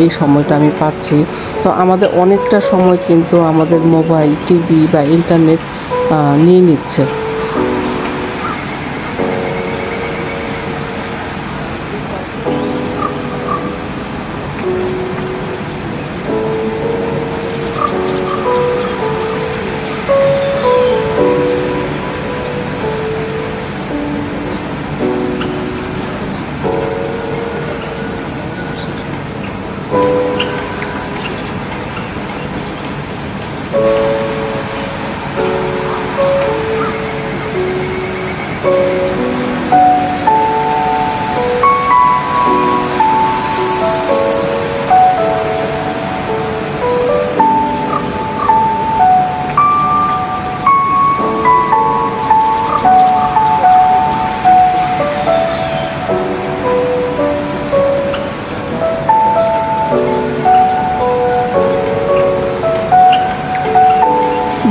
এই সময়টা আমি পাচ্ছি। তো আমাদের অনেকটা সময় কিন্তু আমাদের মোবাইল, টিভি বা ইন্টারনেট নিয়ে নিচ্ছে।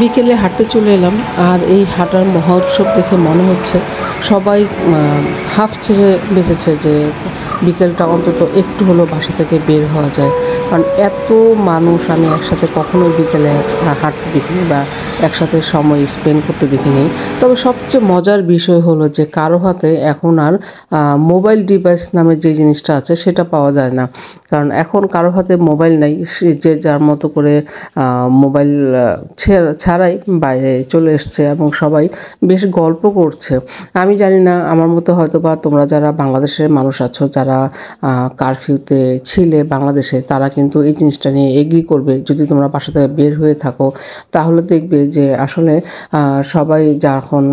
বিকেলে হাঁটতে চলে এলাম, আর এই হাঁটার মহোৎসব দেখে মনে হচ্ছে সবাই হাফ ছেড়ে বেঁচেছে, যে বিকেলটা অন্তত একটু হলেও বাসা থেকে বের হওয়া যায়। কারণ এত মানুষ আমি একসাথে কখনোই বিকেলে হাঁটতে দেখিনি বা একসাথে সময় স্পেন্ড করতে দেখিনি। তবে সবচেয়ে মজার বিষয় হলো যে কারো হাতে এখন আর মোবাইল ডিভাইস নামের যে জিনিসটা আছে সেটা পাওয়া যায় না। কারণ এখন কারো হাতে মোবাইল নাই, যে যার মতো করে মোবাইল ছাড়াই বাইরে চলে এসছে এবং সবাই বেশ গল্প করছে। আমি জানি না, আমার মতো হয়তো বা তোমরা যারা বাংলাদেশের মানুষ আছো, যারা যারা কারফিউতে ছিলে বাংলাদেশে, তারা কিন্তু এই জিনিসটা নিয়ে এগ্রি করবে। যদি তোমরা বাসা থেকে বের হয়ে থাকো তাহলে দেখবে যে আসলে সবাই যখন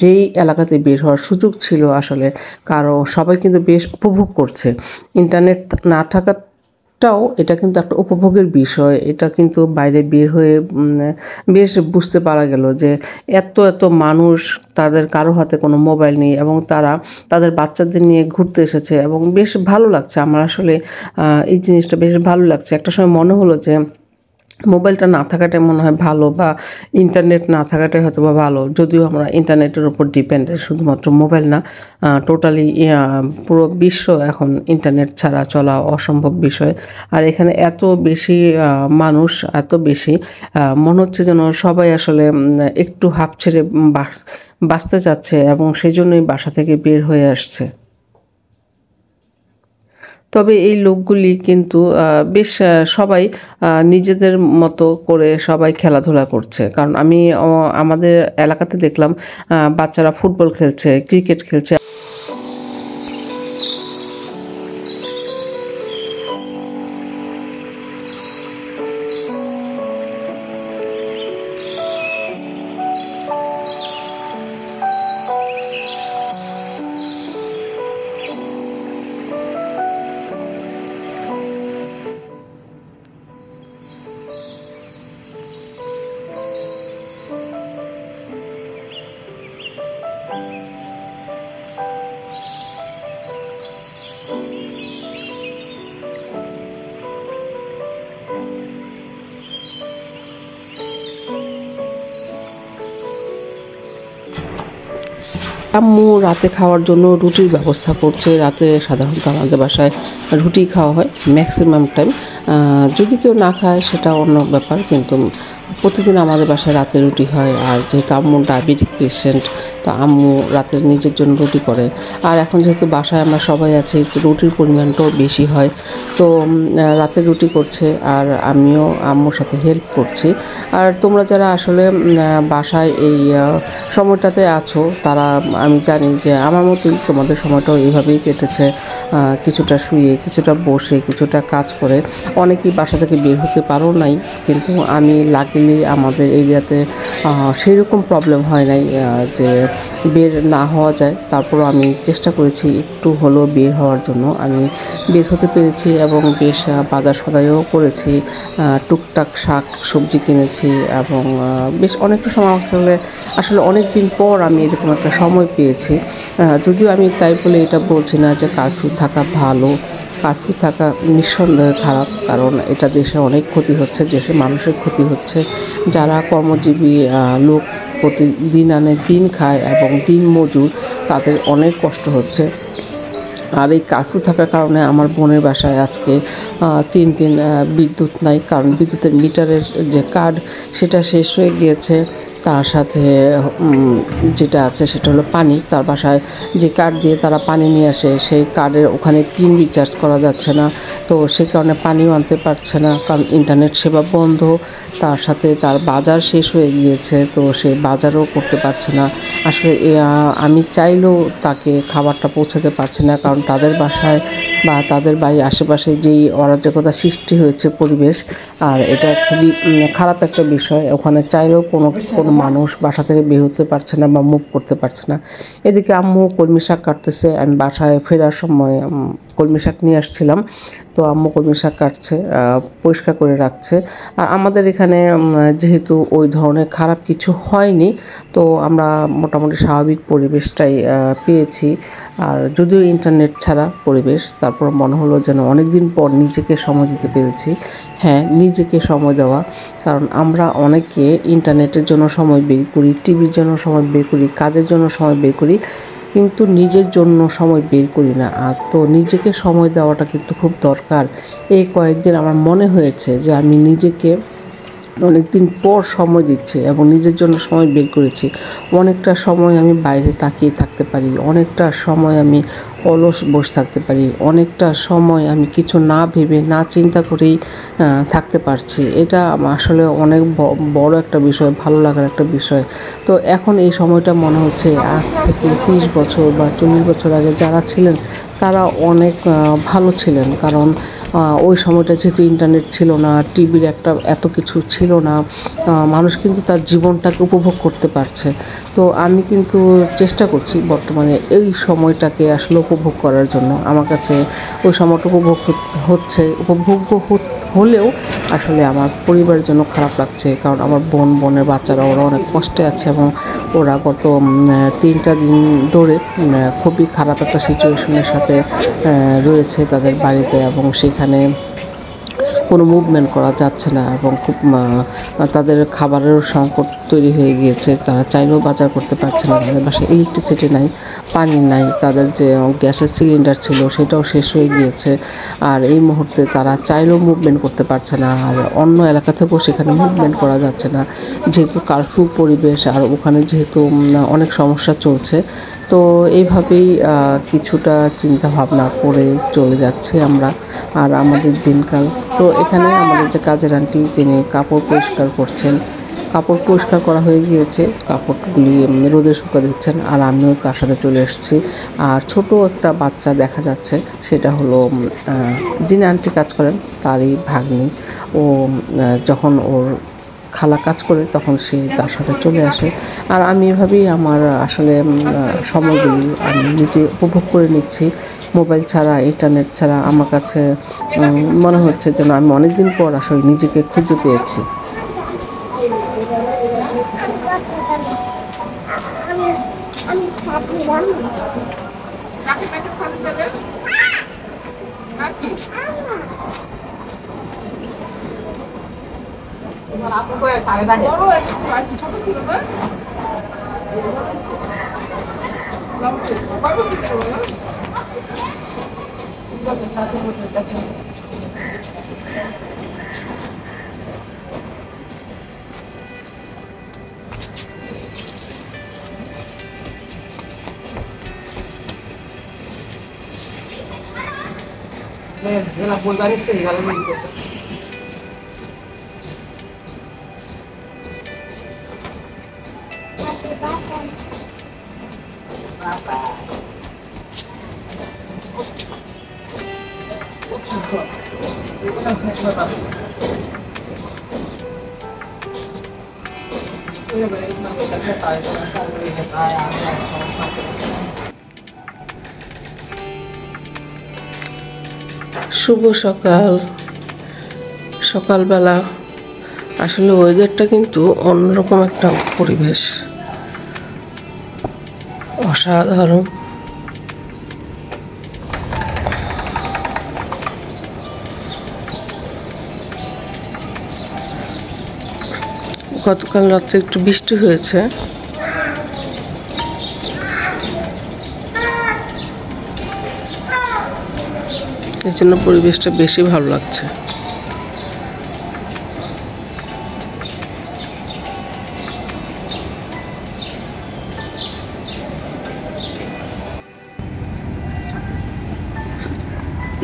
যেই এলাকাতে বের হওয়ার সুযোগ ছিল আসলে সবাই কিন্তু বেশ উপভোগ করছে। ইন্টারনেট না থাকাটাও এটা কিন্তু একটা উপভোগের বিষয়। এটা কিন্তু বাইরে বের হয়ে বেশ বুঝতে পারা গেল যে এত এত মানুষ, তাদের কারো হাতে কোনো মোবাইল নেই এবং তারা তাদের বাচ্চাদের নিয়ে ঘুরতে এসেছে এবং বেশ ভালো লাগছে। আমার আসলে এই জিনিসটা বেশ ভালো লাগছে। একটা সময় মনে হলো যে মোবাইলটা না থাকাটাই মনে হয় ভালো, বা ইন্টারনেট না থাকাটাই হয়তো বা ভালো। যদিও আমরা ইন্টারনেটের উপর ডিপেন্ডেন্ট, শুধুমাত্র মোবাইল না, টোটালি পুরো বিশ্ব এখন ইন্টারনেট ছাড়া চলা অসম্ভব বিষয়। আর এখানে এত বেশি মানুষ, এত বেশি মনে হচ্ছে যেন সবাই আসলে একটু হাঁপ ছেড়ে বাঁচতে চাচ্ছে এবং সেই জন্যই বাসা থেকে বের হয়ে আসছে। তবে এই লোকগুলি কিন্তু বেশ সবাই নিজেদের মতো করে সবাই খেলাধুলা করছে। কারণ আমি আমাদের এলাকাতে দেখলাম বাচ্চারা ফুটবল খেলছে, ক্রিকেট খেলছে। আম্মু রাতে খাওয়ার জন্য রুটির ব্যবস্থা করছে। রাতে সাধারণত আমাদের বাসায় রুটি খাওয়া হয় ম্যাক্সিমাম টাইম। যদি কেউ না খায় সেটা অন্য ব্যাপার, কিন্তু প্রতিদিন আমাদের বাসায় রাতে রুটি হয়। আর যেহেতু আম্মু ডায়াবেটিক পেশেন্ট, তো আম্মু রাতে নিজের জন্য রুটি করে। আর এখন যেহেতু বাসায় আমরা সবাই আছি, রুটির পরিমাণটাও বেশি হয়, তো রাতে রুটি করছে আর আমিও আম্মুর সাথে হেল্প করছি। আর তোমরা যারা আসলে বাসায় এই সময়টাতে আছো, তারা আমি জানি যে আমার মতোই তোমাদের সময়টাও এইভাবেই কেটেছে, কিছুটা শুয়ে, কিছুটা বসে, কিছুটা কাজ করে। অনেকেই বাসা থেকে বের হতে পারো নাই, কিন্তু আমি লাকিলি আমাদের এরিয়াতে সেই রকম প্রবলেম হয় নাই যে বের না হওয়া যায়। তারপরও আমি চেষ্টা করেছি একটু হলেও বের হওয়ার জন্য। আমি বের হতে পেরেছি এবং বেশ বাজার সদাইও করেছি, টুকটাক শাক সবজি কিনেছি এবং বেশ অনেকটা সময় আসলে অনেক দিন পর আমি এরকম একটা সময় পেয়েছি। যদিও আমি তাই বলে এটা বলছি না যে কারফিউ থাকা ভালো। কারফিউ থাকা নিঃসন্দেহে খারাপ, কারণ এটা দেশে অনেক ক্ষতি হচ্ছে, দেশের মানুষের ক্ষতি হচ্ছে। যারা কর্মজীবী লোক প্রতিদিন আনে দিন খায় এবং দিন মজুর, তাদের অনেক কষ্ট হচ্ছে। আর এই কারফিউ থাকার কারণে আমার বোনের বাসায় আজকে 3 দিন বিদ্যুৎ নাই, কারণ বিদ্যুতের মিটারের যে কার্ড সেটা শেষ হয়ে গিয়েছে। তার সাথে যেটা আছে সেটা হলো পানি। তার বাসায় যে কার্ড দিয়ে তারা পানি নিয়ে আসে, সেই কার্ডের ওখানে পিন রিচার্জ করা যাচ্ছে না, তো সে কারণে পানিও আনতে পারছে না, কারণ ইন্টারনেট সেবা বন্ধ। তার সাথে তার বাজার শেষ হয়ে গিয়েছে, তো সে বাজারও করতে পারছে না। আসলে আমি চাইলেও তাকে খাবারটা পৌঁছাতে পারছি না, কারণ তাদের বাসায় বা তাদের বাড়ির আশেপাশে যেই অরাজকতা সৃষ্টি হয়েছে পরিবেশ, আর এটা খুবই খারাপ একটা বিষয়। ওখানে চাইলেও কোনো মানুষ বাসা থেকে বের হতে পারছে না বা মুভ করতে পারছে না। এদিকে আম্মু কলমি শাক কাটতেছে। আমি বাসায় ফেরার সময় কলমি শাক নিয়ে আসছিলাম, তো আম্মু কলমি শাক কাটছে, পরিষ্কার করে রাখছে। আর আমাদের এখানে যেহেতু ওই ধরনের খারাপ কিছু হয়নি, তো আমরা মোটামুটি স্বাভাবিক পরিবেশটাই পেয়েছি। আর যদিও ইন্টারনেট ছাড়া পরিবেশ, তারপর মনে হলো যেন অনেক দিন পর নিজেকে সময় দিতে পেরেছি। হ্যাঁ, নিজেকে সময় দেওয়া, কারণ আমরা অনেকে ইন্টারনেটের জন্য সময় বের করি, টিভির জন্য সময় বের করি, কাজের জন্য সময় বের করি, কিন্তু নিজের জন্য সময় বের করি না। আর তো নিজেকে সময় দেওয়াটা কিন্তু খুব দরকার। এই কয়েকদিন আমার মনে হয়েছে যে আমি নিজেকে অনেকদিন পর সময় দিচ্ছি এবং নিজের জন্য সময় বের করেছি। অনেকটা সময় আমি বাইরে তাকিয়ে থাকতে পারি, অনেকটা সময় আমি অলস বসে থাকতে পারি, অনেকটা সময় আমি কিছু না ভেবে না চিন্তা করেই থাকতে পারছি। এটা আমার আসলে অনেক বড় একটা বিষয়, ভালো লাগার একটা বিষয়। তো এখন এই সময়টা মনে হচ্ছে আজ থেকে 30 বছর বা 40 বছর আগে যারা ছিলেন তারা অনেক ভালো ছিলেন। কারণ ওই সময়টা যেহেতু ইন্টারনেট ছিল না, টিভির একটা এত কিছু ছিল না, মানুষ কিন্তু তার জীবনটাকে উপভোগ করতে পারছে। তো আমি কিন্তু চেষ্টা করছি বর্তমানে এই সময়টাকে আসলে উপভোগ করার জন্য। আমার কাছে ওই সময়টা উপভোগ হচ্ছে, উপভোগ্য হলেও আসলে আমার পরিবারের জন্য খারাপ লাগছে। কারণ আমার বোনের বাচ্চারা ওরা অনেক কষ্টে আছে এবং ওরা গত 3টা দিন ধরে খুবই খারাপ একটা সিচুয়েশনের সাথে রয়েছে তাদের বাড়িতে, এবং সেখানে কোনো মুভমেন্ট করা যাচ্ছে না এবং খুব তাদের খাবারেরও সংকট তৈরি হয়ে গিয়েছে। তারা চাইলেও বাজার করতে পারছে না, তাদের বাসায় ইলেকট্রিসিটি নাই, পানি নাই, তাদের যে গ্যাসের সিলিন্ডার ছিল সেটাও শেষ হয়ে গিয়েছে। আর এই মুহূর্তে তারা চাইলেও মুভমেন্ট করতে পারছে না, আর অন্য এলাকা থেকেও সেখানে মুভমেন্ট করা যাচ্ছে না যেহেতু কারফিউ পরিবেশ, আর ওখানে যেহেতু অনেক সমস্যা চলছে। তো এইভাবেই কিছুটা চিন্তা ভাবনা করে চলে যাচ্ছি আমরা আর আমাদের দিনকাল। তো এখানে আমাদের যে কাজের আন্টি তিনি কাপড় পরিষ্কার করছেন, কাপড় পরিষ্কার করা হয়ে গিয়েছে, কাপড়গুলি রোদে শুকা দিচ্ছেন, আর আমিও তার সাথে চলে এসেছি। আর ছোট একটা বাচ্চা দেখা যাচ্ছে, সেটা হলো যিনি আন্টি কাজ করেন তারই ভাগ্নি। ও যখন ওর খালা কাজ করে তখন সে তার সাথে চলে আসে। আর আমি এভাবেই আমার আসলে সময়গুলি আমি নিজে উপভোগ করে নিচ্ছি। মোবাইল ছাড়া, ইন্টারনেট ছাড়া আমার কাছে মনে হচ্ছে যেন আমি অনেক দিন পর আসলে নিজেকে খুঁজে পেয়েছি। ছোট ছিল না la vulgarizé igualmente. শুভ সকাল, সকালবেলা আসলে ওয়েদারটা কিন্তু অন্যরকম একটা পরিবেশ, অসাধারণ। গতকাল রাত্রে একটু বৃষ্টি হয়েছে, এই জন্য পরিবেশটা বেশি ভালো লাগছে।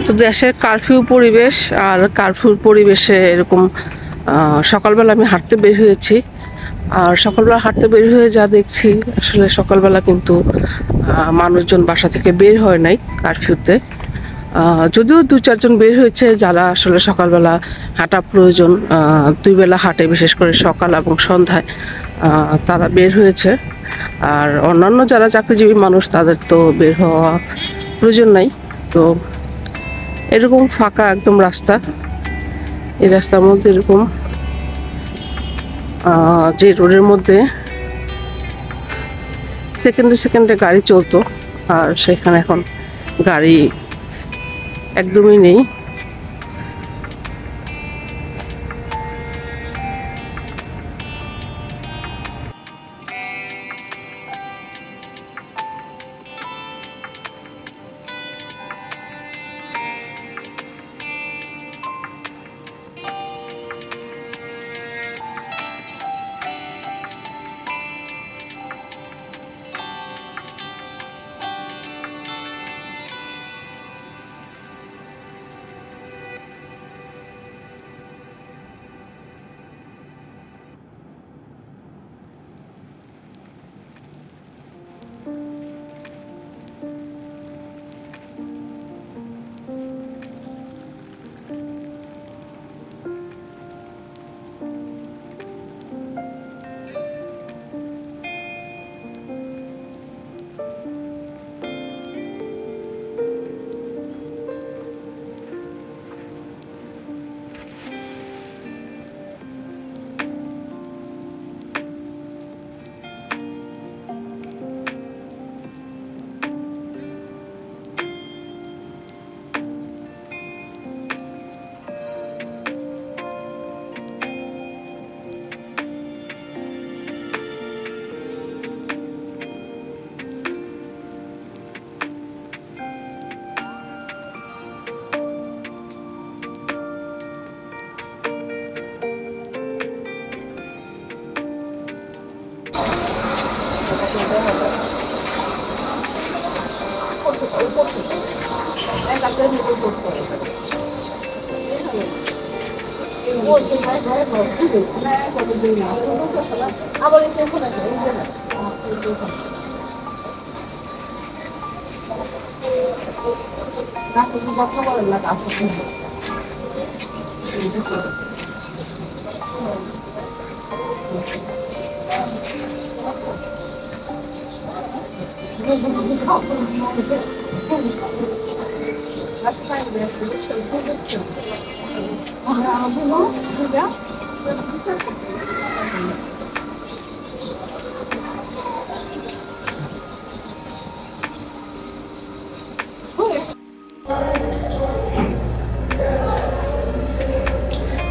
তো দেশের কারফিউ পরিবেশ, আর কারফিউর পরিবেশে এরকম সকালবেলা আমি হাঁটতে বের হয়েছি। আর সকালবেলা হাঁটতে বের হয়ে যা দেখছি, আসলে সকালবেলা কিন্তু মানুষজন বাসা থেকে বের হয় নাই কারফিউতে। যদিও 2-4 জন বের হয়েছে যারা আসলে সকালবেলা হাঁটা প্রয়োজন, 2 বেলা হাঁটে, বিশেষ করে সকাল এবং সন্ধ্যায় তারা বের হয়েছে। আর অন্যান্য যারা চাকরিজীবী মানুষ তাদের তো বের হওয়া প্রয়োজন নাই। তো এরকম ফাঁকা একদম রাস্তা, এই রাস্তার মধ্যে এরকম যে রোডের মধ্যে সেকেন্ডে সেকেন্ডে গাড়ি চলতো, আর সেখানে এখন গাড়ি একদমই নেই।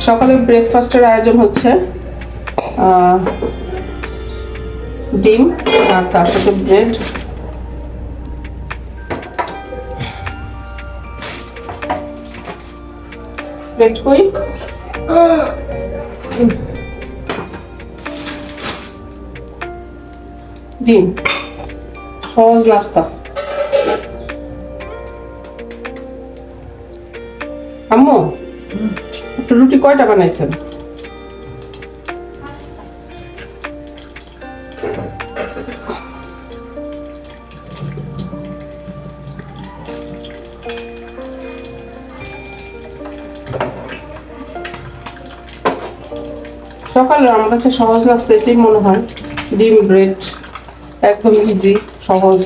সকালে ব্রেকফাস্টের আয়োজন হচ্ছে ডিম আর তার সাথে ব্রেড। ব্রেড কই? ডিম, সহজ নাস্তা। আম্মু রুটি কয়টা বানাইছেন? সকালে আমার কাছে সহজ নাস্তা এটাই মনে হয়, ডিম ব্রেড, একদম ইজি সহজ।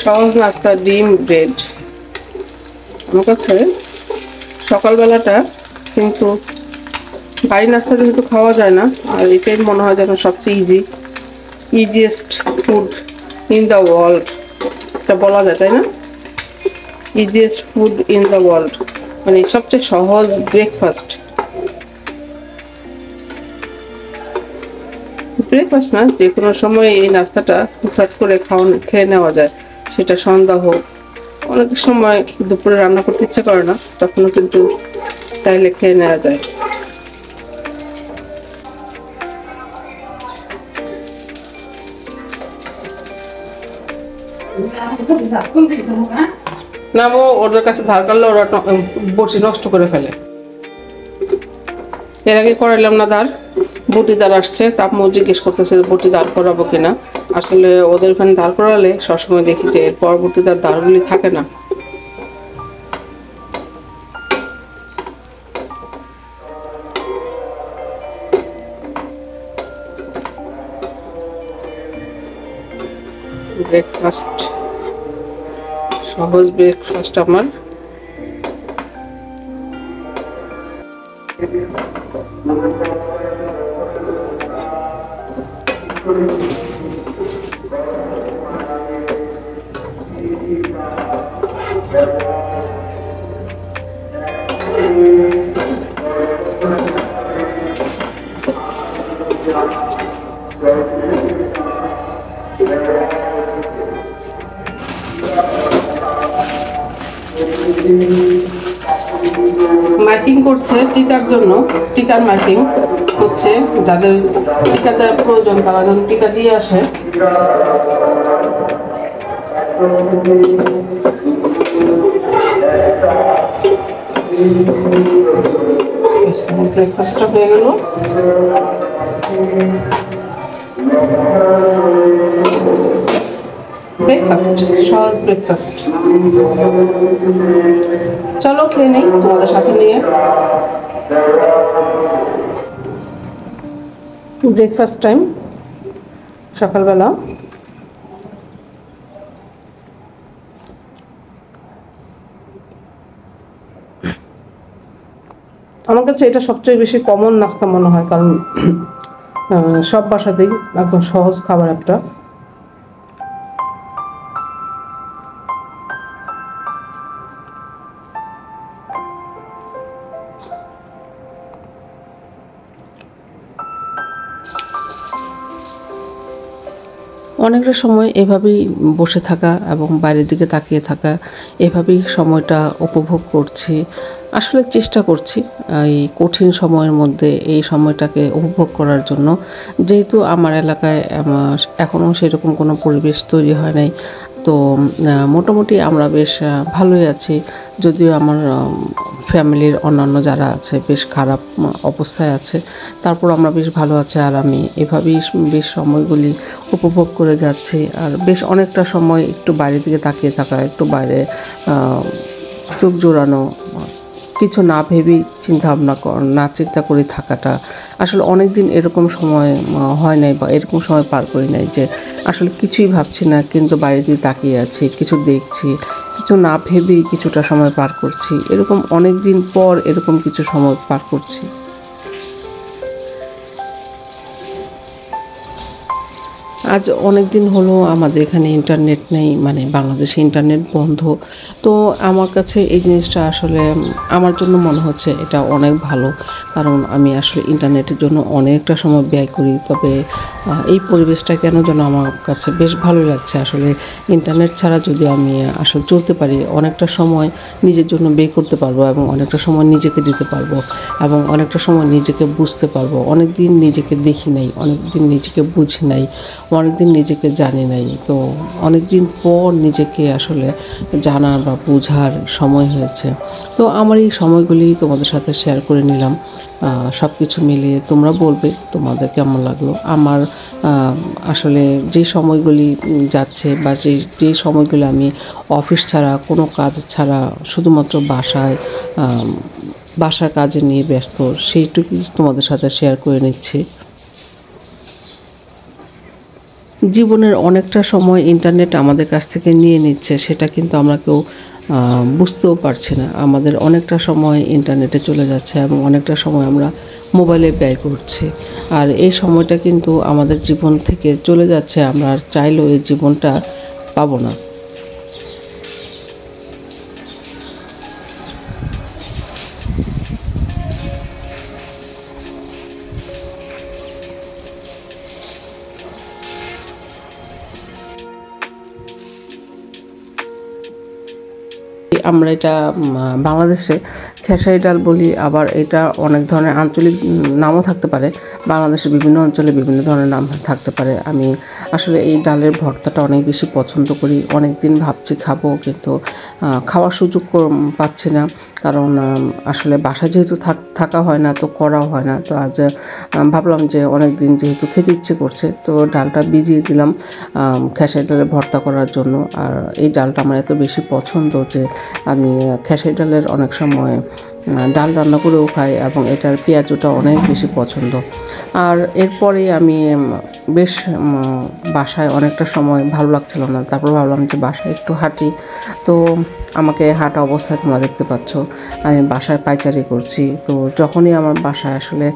সহজ নাস্তা ডিম ব্রেড আমার কাছে সকালবেলাটা কিন্তু ভারী নাস্তা কিন্তু খাওয়া যায় না, আর এটাই মনে হয় যেন সবচেয়ে easiest food in the world, এটা বলা যায় তাই না? Easiest food in the world মানে সবচেয়ে সহজ ব্রেকফাস্ট। ব্রেকফাস্ট না, যে কোনো সময় এই নাস্তাটা হুটহাট করে খেয়ে নেওয়া যায়, সেটা সন্ধ্যা হোক, অনেক সময় দুপুরে রান্না করতে ইচ্ছে করে না, তখনও কিন্তু চাইলে খেয়ে নেওয়া যায়। না ওদের কাছে ধার করলে ওরা বটি নষ্ট করে ফেলে। এর আগে করাইলাম না ধার, বটিদার আসছে, তাপমু জিজ্ঞেস করতেছে বটি দাঁড় করাবো কিনা। আসলে ওদের ওখানে দাঁড় করালে সবসময় দেখি যে এর পরবর্তীতে দাঁড়গুলি থাকে না। ব্রেকফাস্ট, সহজ ব্রেকফাস্ট আমার। মাইকিং করছে টিকার জন্য, টিকার মাইকিং হচ্ছে, যাদের টিকা দেওয়ার প্রয়োজন তারা যেন টিকা দিয়ে আসে। ব্রেকফাস্টটা হয়ে গেল। ব্রেকফাস্ট, সহজ ব্রেকফাস্ট। চলো খেয়ে নেই তোমাদের সাথে নিয়ে। ব্রেকফাস্ট টাইম সকালবেলা। আমার কাছে এটা সবচেয়ে বেশি কমন নাস্তা মনে হয়, কারণ সব বাসাতেই একদম সহজ খাবার একটা। অনেকটা সময় এভাবেই বসে থাকা এবং বাইরের দিকে তাকিয়ে থাকা, এভাবেই সময়টা উপভোগ করছি। আসলে চেষ্টা করছি এই কঠিন সময়ের মধ্যে এই সময়টাকে উপভোগ করার জন্য। যেহেতু আমার এলাকায় এখনও সেরকম কোনো পরিবেশ তৈরি হয় নাই, তো মোটামুটি আমরা বেশ ভালোই আছি। যদিও আমার ফ্যামিলির অন্যান্য যারা আছে বেশ খারাপ অবস্থায় আছে, তারপর আমরা বেশ ভালো আছি। আর আমি এভাবেই বেশ সময়গুলি উপভোগ করে যাচ্ছি। আর বেশ অনেকটা সময় একটু বাইরের দিকে তাকিয়ে থাকা, একটু বাইরে চোখ জোড়ানো, কিছু না ভেবেই না চিন্তা করে থাকাটা, আসলে অনেক দিন এরকম সময় হয় নাই বা এরকম সময় পার করি নাই যে আসলে কিছুই ভাবছি না, কিন্তু বাইরে দিয়ে তাকিয়ে আছি, কিছু দেখছি, কিছু না ভেবেই কিছুটা সময় পার করছি। এরকম অনেক দিন পর এরকম কিছু সময় পার করছি। আজ অনেক দিন হলো আমাদের এখানে ইন্টারনেট নেই, মানে বাংলাদেশে ইন্টারনেট বন্ধ। তো আমার কাছে এই জিনিসটা আসলে আমার জন্য মনে হচ্ছে এটা অনেক ভালো, কারণ আমি আসলে ইন্টারনেটের জন্য অনেকটা সময় ব্যয় করি। তবে এই পরিবেশটা কেন যেন আমার কাছে বেশ ভালো লাগছে। আসলে ইন্টারনেট ছাড়া যদি আমি আসলে চলতে পারি, অনেকটা সময় নিজের জন্য ব্যয় করতে পারবো এবং অনেকটা সময় নিজেকে দিতে পারবো এবং অনেকটা সময় নিজেকে বুঝতে পারবো। অনেক দিন নিজেকে দেখি নাই, অনেক দিন নিজেকে বুঝি নাই, অনেক দিন নিজেকে জানি নাই। তো অনেক দিন পর নিজেকে আসলে জানার বা বোঝার সময় হয়েছে। তো আমার এই সময়গুলি তোমাদের সাথে শেয়ার করে নিলাম। সব কিছু মিলিয়ে তোমরা বলবে তোমাদের কেমন লাগলো। আমার আসলে যে সময়গুলি যাচ্ছে বা যে সময়গুলো আমি অফিস ছাড়া, কোনো কাজ ছাড়া শুধুমাত্র বাসার কাজে নিয়ে ব্যস্ত, সেইটুকুই তোমাদের সাথে শেয়ার করে নিচ্ছি। জীবনের অনেকটা সময় ইন্টারনেট আমাদের কাছ থেকে নিয়ে নিচ্ছে, সেটা কিন্তু আমরা কেউ বুঝতেও পারছি না। আমাদের অনেকটা সময় ইন্টারনেটে চলে যাচ্ছে এবং অনেকটা সময় আমরা মোবাইলে ব্যয় করছি। আর এই সময়টা কিন্তু আমাদের জীবন থেকে চলে যাচ্ছে, আমরা আর চাইলেও এই জীবনটা পাবো না। আমরা এটা বাংলাদেশে খেসারি ডাল বলি, আবার এটা অনেক ধরনের আঞ্চলিক নামও থাকতে পারে। বাংলাদেশের বিভিন্ন অঞ্চলে বিভিন্ন ধরনের নাম থাকতে পারে। আমি আসলে এই ডালের ভর্তাটা অনেক বেশি পছন্দ করি। অনেক দিন ভাবছি খাবো, কিন্তু খাওয়ার সুযোগ পাচ্ছি না, কারণ আসলে বাসা যেহেতু থাকা হয় না, তো করাও হয় না। তো আজ ভাবলাম যে অনেক দিন যেহেতু খেতে ইচ্ছে করছে, তো ডালটা ভিজিয়ে দিলাম খেসারি ডালের ভর্তা করার জন্য। আর এই ডালটা আমার এত বেশি পছন্দ যে আমি খেসারি ডালের অনেক সময় ডাল রান্না করেও খাই এবং এটার পেঁয়াজটা অনেক বেশি পছন্দ। আর এরপরে আমি বেশ বাসায় অনেকটা সময় ভালো লাগছিল না, তারপর ভাবলাম যে বাসায় একটু হাঁটি। তো আমাকে হাঁটা অবস্থায় তোমরা দেখতে পাচ্ছ আমি বাসায় পায়চারি করছি। তো যখনই আমার বাসায় আসলে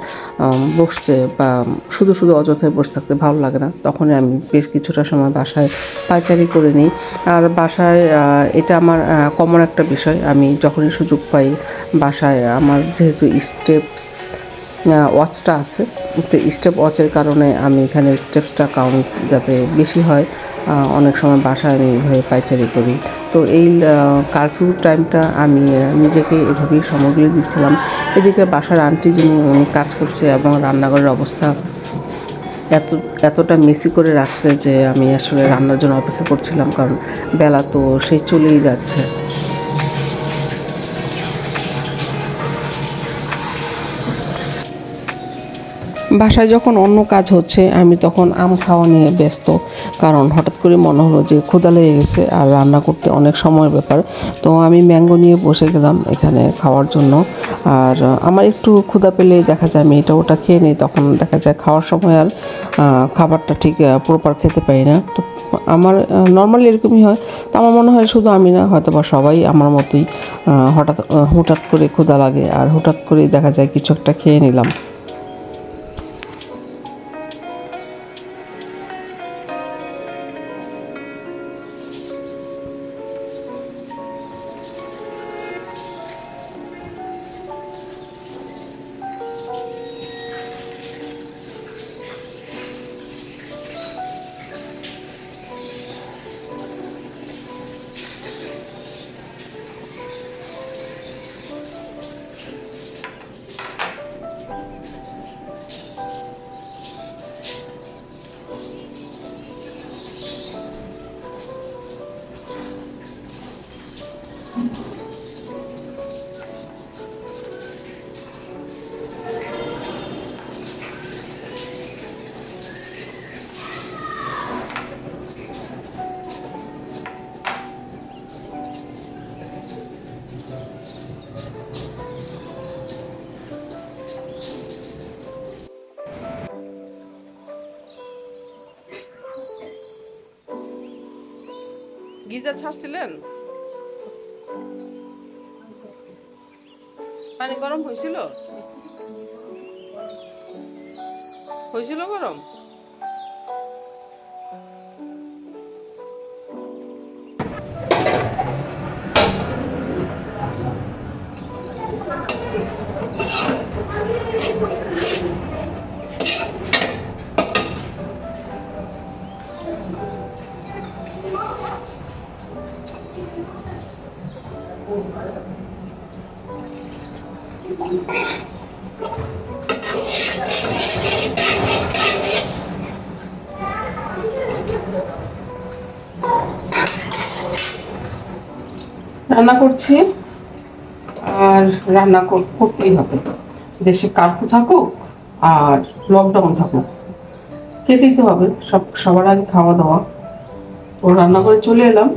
বসতে বা শুধু অযথায় বসে থাকতে ভালো লাগে না, তখনই আমি বেশ কিছুটা সময় বাসায় পায়চারি করে নিই। আর বাসায় এটা আমার কমন একটা বিষয়। আমি যখনই সুযোগ পাই বাসায়, আমার যেহেতু স্টেপস ওয়াচটা আছে, তো স্টেপ ওয়াচের কারণে আমি এখানে স্টেপসটা কাউন্ট যাতে বেশি হয়, অনেক সময় বাসায় আমি এইভাবে পায়চারি করি। তো এই কারফিউ টাইমটা আমি নিজেকে এভাবেই সময়গুলি দিচ্ছিলাম। এদিকে বাসার আন্টি যিনি উনি কাজ করছে এবং রান্নাঘরের অবস্থা এতটা মেসি করে রাখছে যে আমি আসলে রান্নার জন্য অপেক্ষা করছিলাম, কারণ বেলা তো সেই চলেই যাচ্ছে। বাসায় যখন অন্য কাজ হচ্ছে আমি তখন আম খাওয়া নিয়ে ব্যস্ত, কারণ হঠাৎ করে মনে হলো যে ক্ষুধা লেগে গেছে আর রান্না করতে অনেক সময়ের ব্যাপার। তো আমি ম্যাঙ্গো নিয়ে বসে গেলাম এখানে খাওয়ার জন্য। আর আমার একটু ক্ষুধা পেলে দেখা যায় আমি এটা ওটা খেয়ে নিই, তখন দেখা যায় খাওয়ার সময় আর খাবারটা ঠিক প্রপার খেতে পারি না। তো আমার নর্মালি এরকমই হয়। তো আমার মনে হয় শুধু আমি না, হয়তো বা সবাই আমার মতোই হঠাৎ করে ক্ষুধা লাগে আর হঠাৎ করেই দেখা যায় কিছু একটা খেয়ে নিলাম। গিজার ছাড়ছিলেন? পানি গরম হয়েছিল? হয়েছিল গরম? রান্না করছি, আর রান্না করতেই হবে। দেশে কার্ফু থাকুক আর লকডাউন থাকুক, খেতেই তো হবে। সবার আগে খাওয়া দাওয়া। তো রান্না করে চলে এলাম।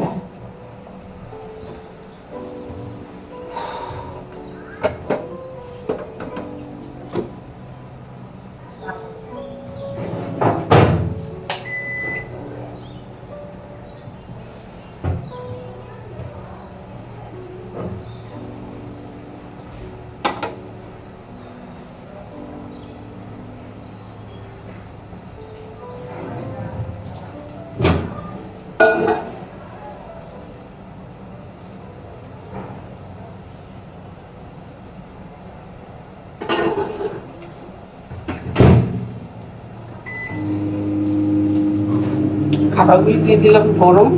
খাবারগুলি দিয়ে দিলাম গরম।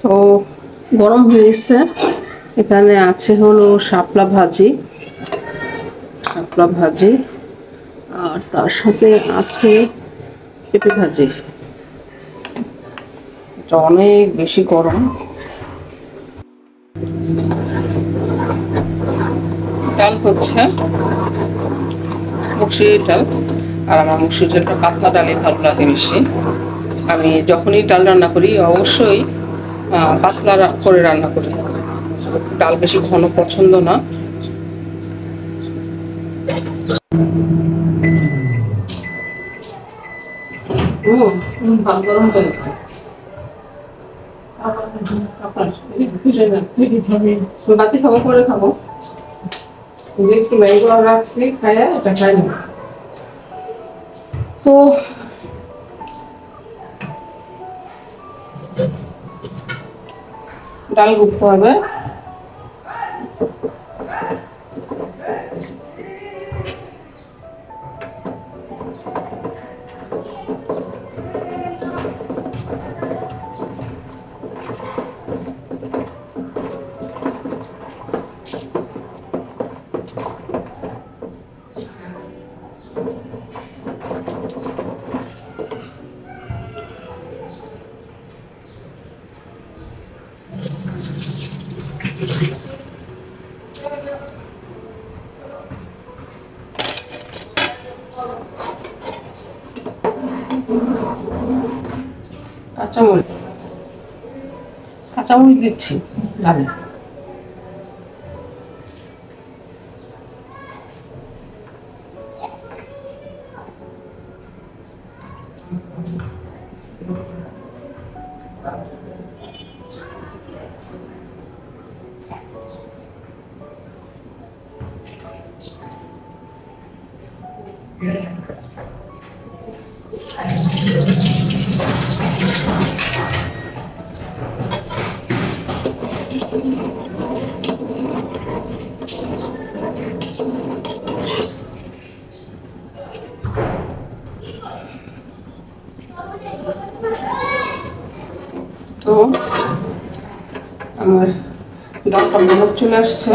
তো গরম হয়ে গেছে। এখানে আছে হলো শাপলা ভাজি, আর তার সাথে আছে পেঁপে ভাজি। এটা অনেক বেশি গরম। ডাল হচ্ছে মুসুরির ডাল, আর আমার মুসুরির ডালটা পাতলা ডালই ভালো লাগে বেশি। আমি যখনই ডাল রান্না করি অবশ্যই পাতলা করে রান্না করি, ডাল বেশি ঘন পছন্দ না। ভাত গরম হয়ে গেছে। বাতি খাবো, করে খাবো। একটু ম্যাঙ্গো রাখছি, খাইয়া এটা খাই না। তো ডাল গুঁড়তে হবে। কাঁচামরিচ দিচ্ছি ডালে। তো আমার ডালটা বলক চলে আসছে,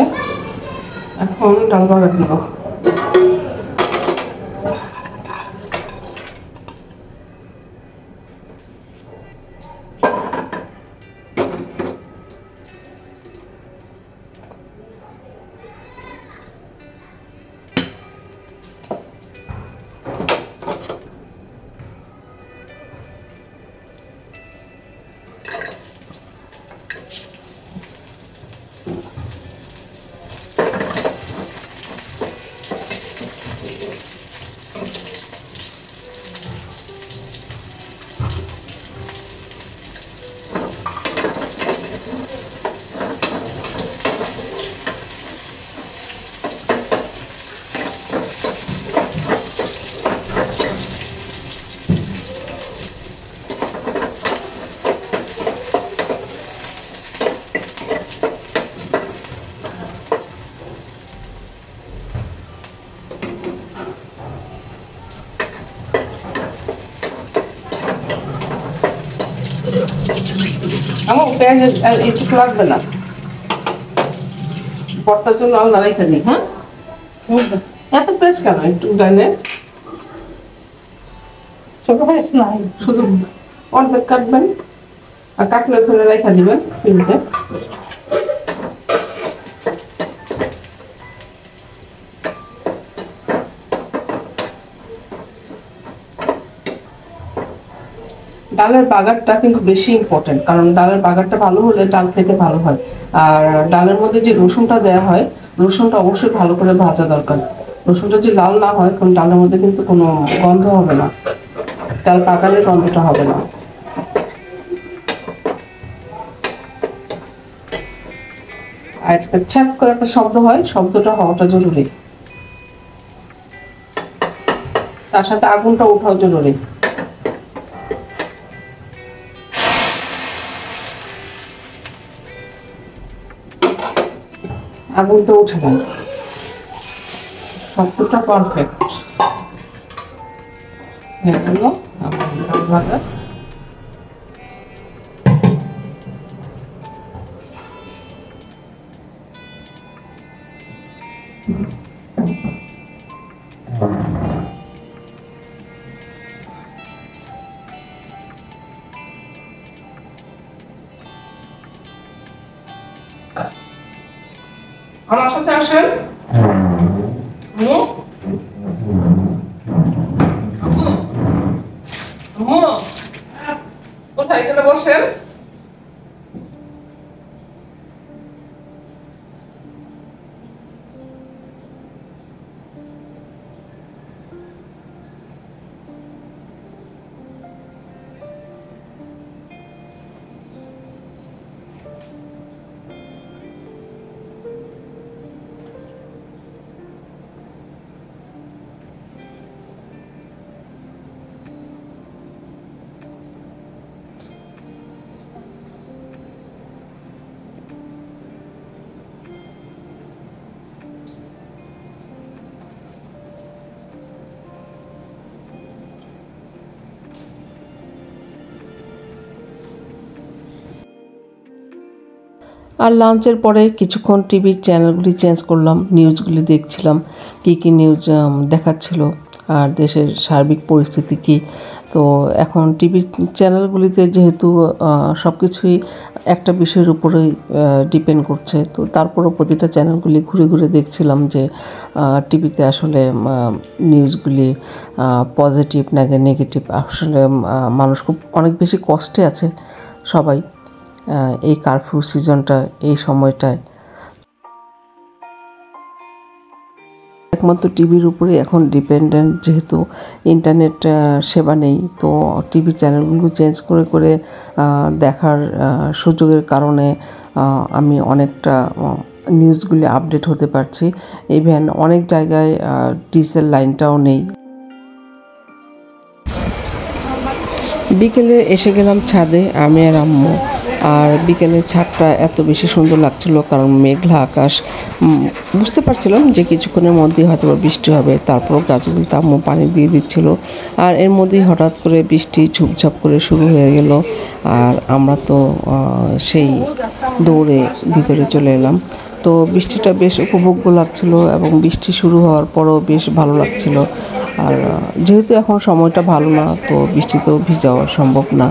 এখন ডাল বাগার দিব। আমার পেঁয়াজ এইটুকু লাগবে না, ভর্তার জন্য আলাদা রেখে দিই। হ্যাঁ, এত পেঁয়াজ কেন? একটু ডাইলে ছোট পেঁয়াজ নাই, শুধু অর্ধেক কাটবেন, আর কাটলে ওখানে রেখে দিবেন ফ্রিজে। ডালের বাগারটা কিন্তু বেশি ইম্পর্টেন্ট, কারণ ডালের বাগারটা ভালো হলে ডাল খেতে ভালো হয়। আর ডালের মধ্যে যে রসুনটা দেওয়া হয়, রসুনটা অবশ্যই ভালো করে ভাজা দরকার। রসুনটা যদি লাল না হয়, কারণ ডালের মধ্যে কিন্তু কোনো গন্ধ হবে না, ডাল বাগারের গন্ধটা হবে না। আর ছ্যাপ করে একটা শব্দ হয়, শব্দটা হওয়াটা জরুরি। তার সাথে আগুনটা ওঠাও জরুরি। আগুনটা উঠে গেল, শব্দটা পারফেক্ট হয়ে গেল ডাল বাগার। আমার সাথে আসেন। কোথায় গেলে বসেন? আর লাঞ্চের পরে কিছুক্ষণ টিভির চ্যানেলগুলি চেঞ্জ করলাম, নিউজগুলি দেখছিলাম কী কী নিউজ দেখাচ্ছিল আর দেশের সার্বিক পরিস্থিতি কী। তো এখন টিভির চ্যানেলগুলিতে যেহেতু সব কিছুই একটা বিষয়ের উপরেই ডিপেন্ড করছে, তো তারপরও প্রতিটা চ্যানেলগুলি ঘুরে ঘুরে দেখছিলাম যে টিভিতে আসলে নিউজগুলি পজিটিভ না নেগেটিভ। আসলে মানুষ খুব অনেক বেশি কষ্টে আছে সবাই এই কারফিউ সিজনটা, এই সময়টায়। একমাত্র টিভির উপরে এখন ডিপেন্ডেন্ট, যেহেতু ইন্টারনেট সেবা নেই, তো টিভি চ্যানেলগুলো চেঞ্জ করে করে দেখার সুযোগের কারণে আমি অনেকটা নিউজগুলি আপডেট হতে পারছি। ইভেন অনেক জায়গায় ডিজেল লাইনটাও নেই। বিকেলে এসে গেলাম ছাদে আমি আর আম্মু। আর বিকেলের ছাদটা এত বেশি সুন্দর লাগছিল, কারণ মেঘলা আকাশ। বুঝতে পারছিলাম যে কিছুক্ষণের মধ্যেই হয়তো বৃষ্টি হবে, তারপরও গাছগুলোতে আম্মু পানি দিয়ে দিচ্ছিল। আর এর মধ্যেই হঠাৎ করে বৃষ্টি ঝুপঝাপ করে শুরু হয়ে গেল, আর আমরা তো সেই দৌড়ে ভিতরে চলে এলাম। তো বৃষ্টিটা বেশ উপভোগ্য লাগছিল, এবং বৃষ্টি শুরু হওয়ার পরও বেশ ভালো লাগছিল। আর যেহেতু এখন সময়টা ভালো না, তো বৃষ্টিতেও ভিজাও সম্ভব না।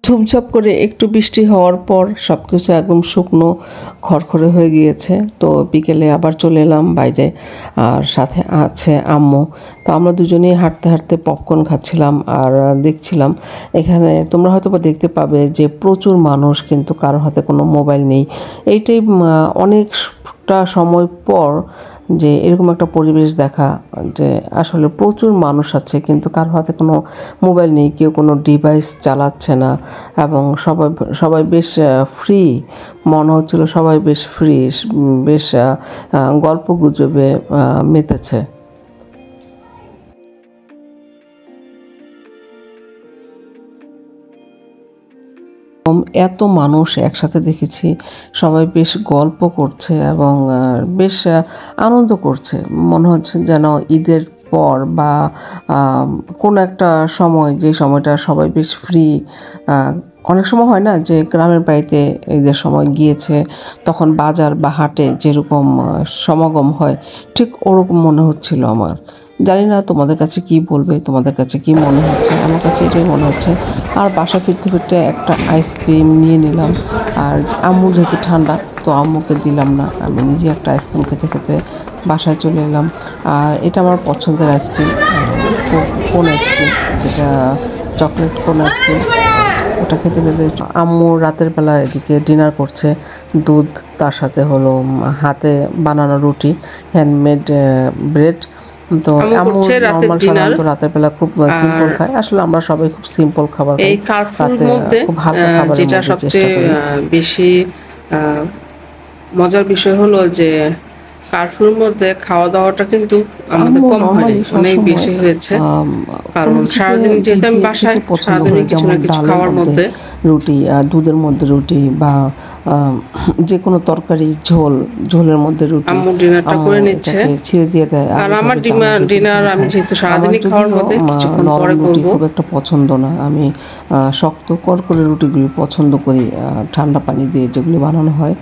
ঝুপঝাপ করে একটু বৃষ্টি হওয়ার পর সব কিছু একদম শুকনো খড়খড়ে হয়ে গিয়েছে। তো বিকেলে আবার চলে এলাম বাইরে, আর সাথে আছে আম্মু। তো আমরা দুজনেই হাঁটতে হাঁটতে পপকর্ন খাচ্ছিলাম আর দেখছিলাম। এখানে তোমরা হয়তো বা দেখতে পাবে যে প্রচুর মানুষ, কিন্তু কারোর হাতে কোনো মোবাইল নেই। এইটাই অনেকটা সময় পর যে এরকম একটা পরিবেশ দেখা, যে আসলে প্রচুর মানুষ আছে কিন্তু কারোর হাতে কোনো মোবাইল নেই, কেউ কোনো ডিভাইস চালাচ্ছে না, এবং সবাই সবাই বেশ ফ্রি মনে হচ্ছিল, সবাই বেশ ফ্রি, বেশ গল্প গুজবে মেতেছে। এত মানুষ একসাথে দেখেছি, সবাই বেশ গল্প করছে এবং বেশ আনন্দ করছে। মনে হচ্ছে যেন ঈদের পর বা কোনো একটা সময়, যে সময়টা সবাই বেশ ফ্রি। অনেক সময় হয় না যে গ্রামের বাড়িতে ঈদের সময় গিয়েছে, তখন বাজার বা হাটে যেরকম সমাগম হয়, ঠিক ওরকম মনে হচ্ছিল আমার। জানি না তোমাদের কাছে কি বলবে, তোমাদের কাছে কি মনে হচ্ছে, আমার কাছে এটাই মনে হচ্ছে। আর বাসা ফিরতে ফিরতে একটা আইসক্রিম নিয়ে নিলাম, আর আম্মু যেহেতু ঠান্ডা, তো আম্মুকে দিলাম না, আমি নিজে একটা আইসক্রিম খেতে খেতে বাসায় চলে এলাম। আর এটা আমার পছন্দের আইসক্রিম, কোন আইসক্রিম, যেটা চকলেট কোন আইসক্রিম, ওটা খেতে খেতে আম্মু রাতের বেলা এদিকে ডিনার করছে। দুধ, তার সাথে হলো হাতে বানানো রুটি, হ্যান্ডমেড ব্রেড। তো আম্মু নর্মাল সাধারণত রাতের বেলা খুব সিম্পল খায়। আসলে আমরা সবাই খুব সিম্পল খাবার খাই, এই কার্ফুর রাতে মধ্যে খুব হালকা খাবারের যেটা মধ্যে চেষ্টা সবচেয়ে করি। বেশি মজার বিষয় হলো যে কার্ফুর মধ্যে খাওয়া দাওয়াটা কিন্তু আমাদের আম্মু কম হয়নি, নর্মালি অনেক সবসময় বেশি হয়েছে। কারণ কোনো কিছুকে সারাদিন যেহেতু আমি ভিজিয়ে বাসায়, খেতে পছন্দ সারাদিনে করে, কিছু যেমন না কিছু ডালের খাওয়ার মধ্যে রুটি, দুধের মধ্যে রুটি, বা যে কোনো তরকারি, ঝোলের মধ্যে রুটি, আম্মু ডিনারটা আম্মু করে নিচ্ছে। এটাকে ছিঁড়ে দিয়ে দেয়। আর এভাবে আমার জানো ডিনার যেটুকু আমি খাই। যেহেতু আমার সারাদিনই খাওয়ার যদিও মধ্যে কিছুক্ষণ নরম পরে রুটি করব। খুব একটা পছন্দ না, আমি শক্ত করকরে রুটিগুলি পছন্দ করি, ঠান্ডা পানি দিয়ে যেগুলি বানানো হয়।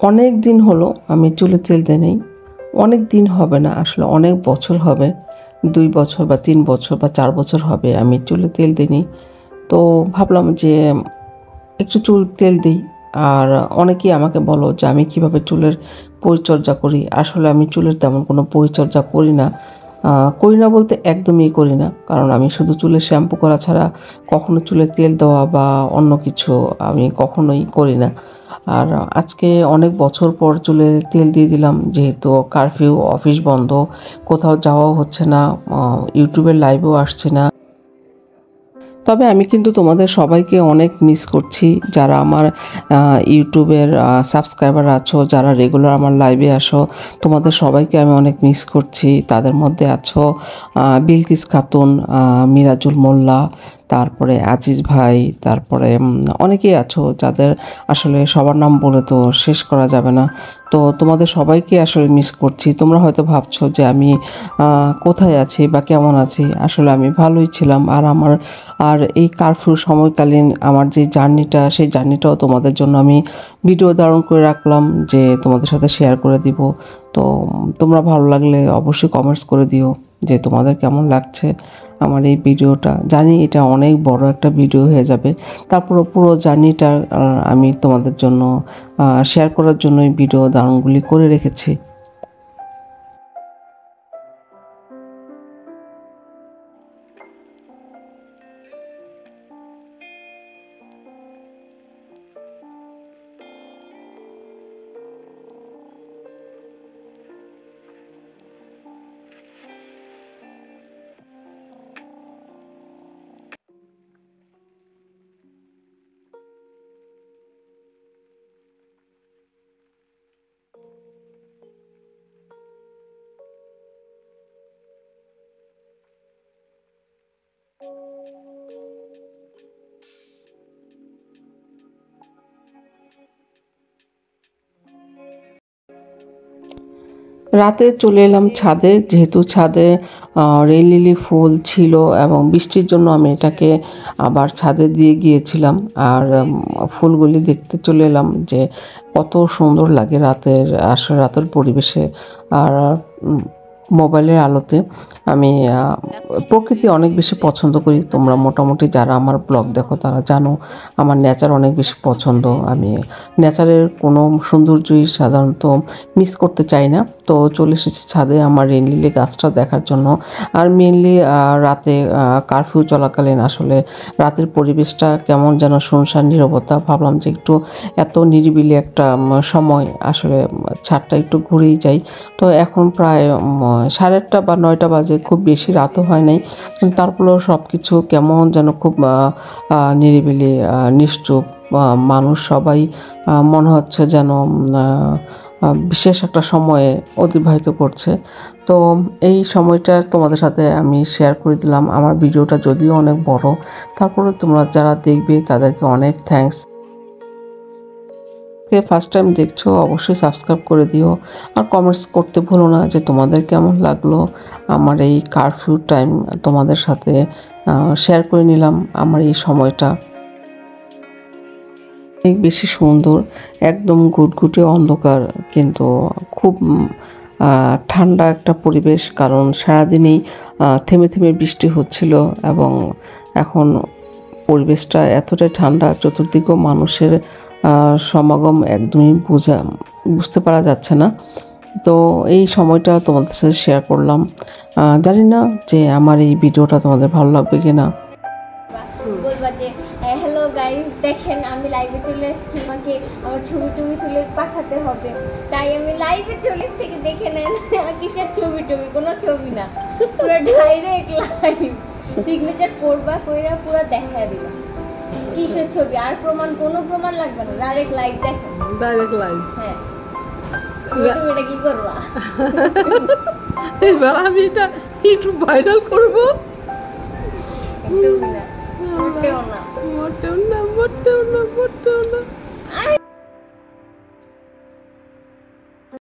অনেক দিন হলো আমি চুলে তেল দিই নেই। অনেক দিন হবে না, আসলে অনেক বছর হবে, 2 বছর বা 3 বছর বা 4 বছর হবে আমি চুলে তেল দিইনি। তো ভাবলাম যে একটু চুল তেল দিই। আর অনেকেই আমাকে বলো যে আমি কিভাবে চুলের পরিচর্যা করি। আসলে আমি চুলের তেমন কোনো পরিচর্যা করি না বলতে একদমই করি না, কারণ আমি শুধু চুলে শ্যাম্পু করা ছাড়া কখনো চুলে তেল দেওয়া বা অন্য কিছু আমি কখনোই করি না। আর আজকে অনেক বছর পর চুলে তেল দিয়ে দিলাম, যেহেতু কারফিউ, অফিস বন্ধ, কোথাও যাওয়াও হচ্ছে না, ইউটিউবের লাইভেও আসছে না। তবে আমি কিন্তু তোমাদের সবাইকে অনেক মিস করছি, যারা আমার ইউটিউবের সাবস্ক্রাইবার আছো, যারা রেগুলার আমার লাইভে আসো, তোমাদের সবাইকে আমি অনেক মিস করছি। তাদের মধ্যে আছো বিলকিস খাতুন, মিরাজুল মোল্লা, তারপরে আজিজ ভাই, তারপরে অনেকেই আছো যাদের আসলে সবার নাম বলে তো শেষ করা যাবে না। তো তোমাদের সবাইকে আসলে মিস করছি। তোমরা হয়তো ভাবছো যে আমি কোথায় আছি বা কেমন আছি। আসলে আমি ভালোই ছিলাম। আর এই কারফিউ সময়কালীন আমার যে জার্নিটা, সেই জার্নিটাও তোমাদের জন্য আমি ভিডিও ধারণ করে রাখলাম, যে তোমাদের সাথে শেয়ার করে দিব। তো তোমরা ভালো লাগলে অবশ্যই কমেন্টস করে দিও যে তোমাদের কেমন লাগছে আমার এই ভিডিওটা। জানি এটা অনেক বড় একটা ভিডিও হয়ে যাবে, তারপরও পুরো জার্নিটা আমি তোমাদের জন্য শেয়ার করার জন্যই ভিডিও ধারণগুলি করে রেখেছি। রাতে চলে এলাম ছাদে, যেহেতু ছাদে রেইন লিলি ফুল ছিল এবং বৃষ্টির জন্য আমি এটাকে আবার ছাদে দিয়ে গিয়েছিলাম। আর ফুলগুলি দেখতে চলে এলাম যে কত সুন্দর লাগে আসলে রাতের পরিবেশে। আর মোবাইলের আলোতে আমি প্রকৃতি অনেক বেশি পছন্দ করি। তোমরা মোটামুটি যারা আমার ব্লগ দেখো তারা জানো আমার নেচার অনেক বেশি পছন্দ। আমি নেচারের কোনো সৌন্দর্যই সাধারণত মিস করতে চাই না। তো চলে এসেছি ছাদে আমার রেইন লিলি গাছটা দেখার জন্য। আর মেনলি রাতে কারফিউ চলাকালীন আসলে রাতের পরিবেশটা কেমন যেন শুনশান নীরবতা, ভাবলাম যে একটু এত নিরিবিলি একটা সময় আসলে ছাদটা একটু ঘুরেই যাই। তো এখন প্রায় 8:30 বা 9টা বাজে, খুব বেশি রাতও হয় নাই, কিন্তু তারপরেও সব কিছু কেমন যেন খুব নিরিবিলি, নিশ্চুপ। মানুষ সবাই মনে হচ্ছে যেন বিশেষ একটা সময়ে অতিবাহিত করছে। তো এই সময়টা তোমাদের সাথে আমি শেয়ার করে দিলাম। আমার ভিডিওটা যদিও অনেক বড়, তারপরে তোমরা যারা দেখবে তাদেরকে অনেক থ্যাঙ্কস। ফার্স্ট টাইম দেখছো অবশ্যই সাবস্ক্রাইব করে দিও, আর কমেন্টস করতে ভুলো না যে তোমাদের কেমন লাগলো আমার এই কারফিউ টাইম তোমাদের সাথে শেয়ার করে নিলাম আমার এই সময়টা। অনেক বেশি সুন্দর, একদম ঘুটঘুটে অন্ধকার, কিন্তু খুব ঠান্ডা একটা পরিবেশ, কারণ সারাদিনই থেমে থেমে বৃষ্টি হচ্ছিল এবং এখন পরিবেশটা এতটাই ঠান্ডা, চতুর্দিকেও মানুষের সমাগম একদমই বুঝতে পারা যাচ্ছে না। তো এই সময়টা তোমাদের সাথে শেয়ার করলাম। জানি না যে আমার এই ভিডিওটা তোমাদের ভালো লাগবে কি না। বলবা যে হ্যালো গাইস, দেখেন আমি লাইভে চলে এসেছি, আমাকে আমার ছবি টবি তুলে পাঠাতে হবে, তাই আমি লাইভে চলে থেকে দেখে নেন। কিসের ছবি টবি, কোনো ছবি না, পুরো ডাইরেক্ট লাইভ। সিগনেচার করবা, কইরা পুরো দেখা দিবা। কিসের ছবি আর প্রমাণ, কোনো প্রমাণ লাগবে না, ডাইরেক্ট লাইভ দেখেন, ডাইরেক্ট লাইভ। হ্যাঁ, তুমি এটা কি করবা? এবার আমি এটা একটু ভাইরাল করবো। একটু না, মোটেও না, মোটেও না, মোটেও না, মোটেও না।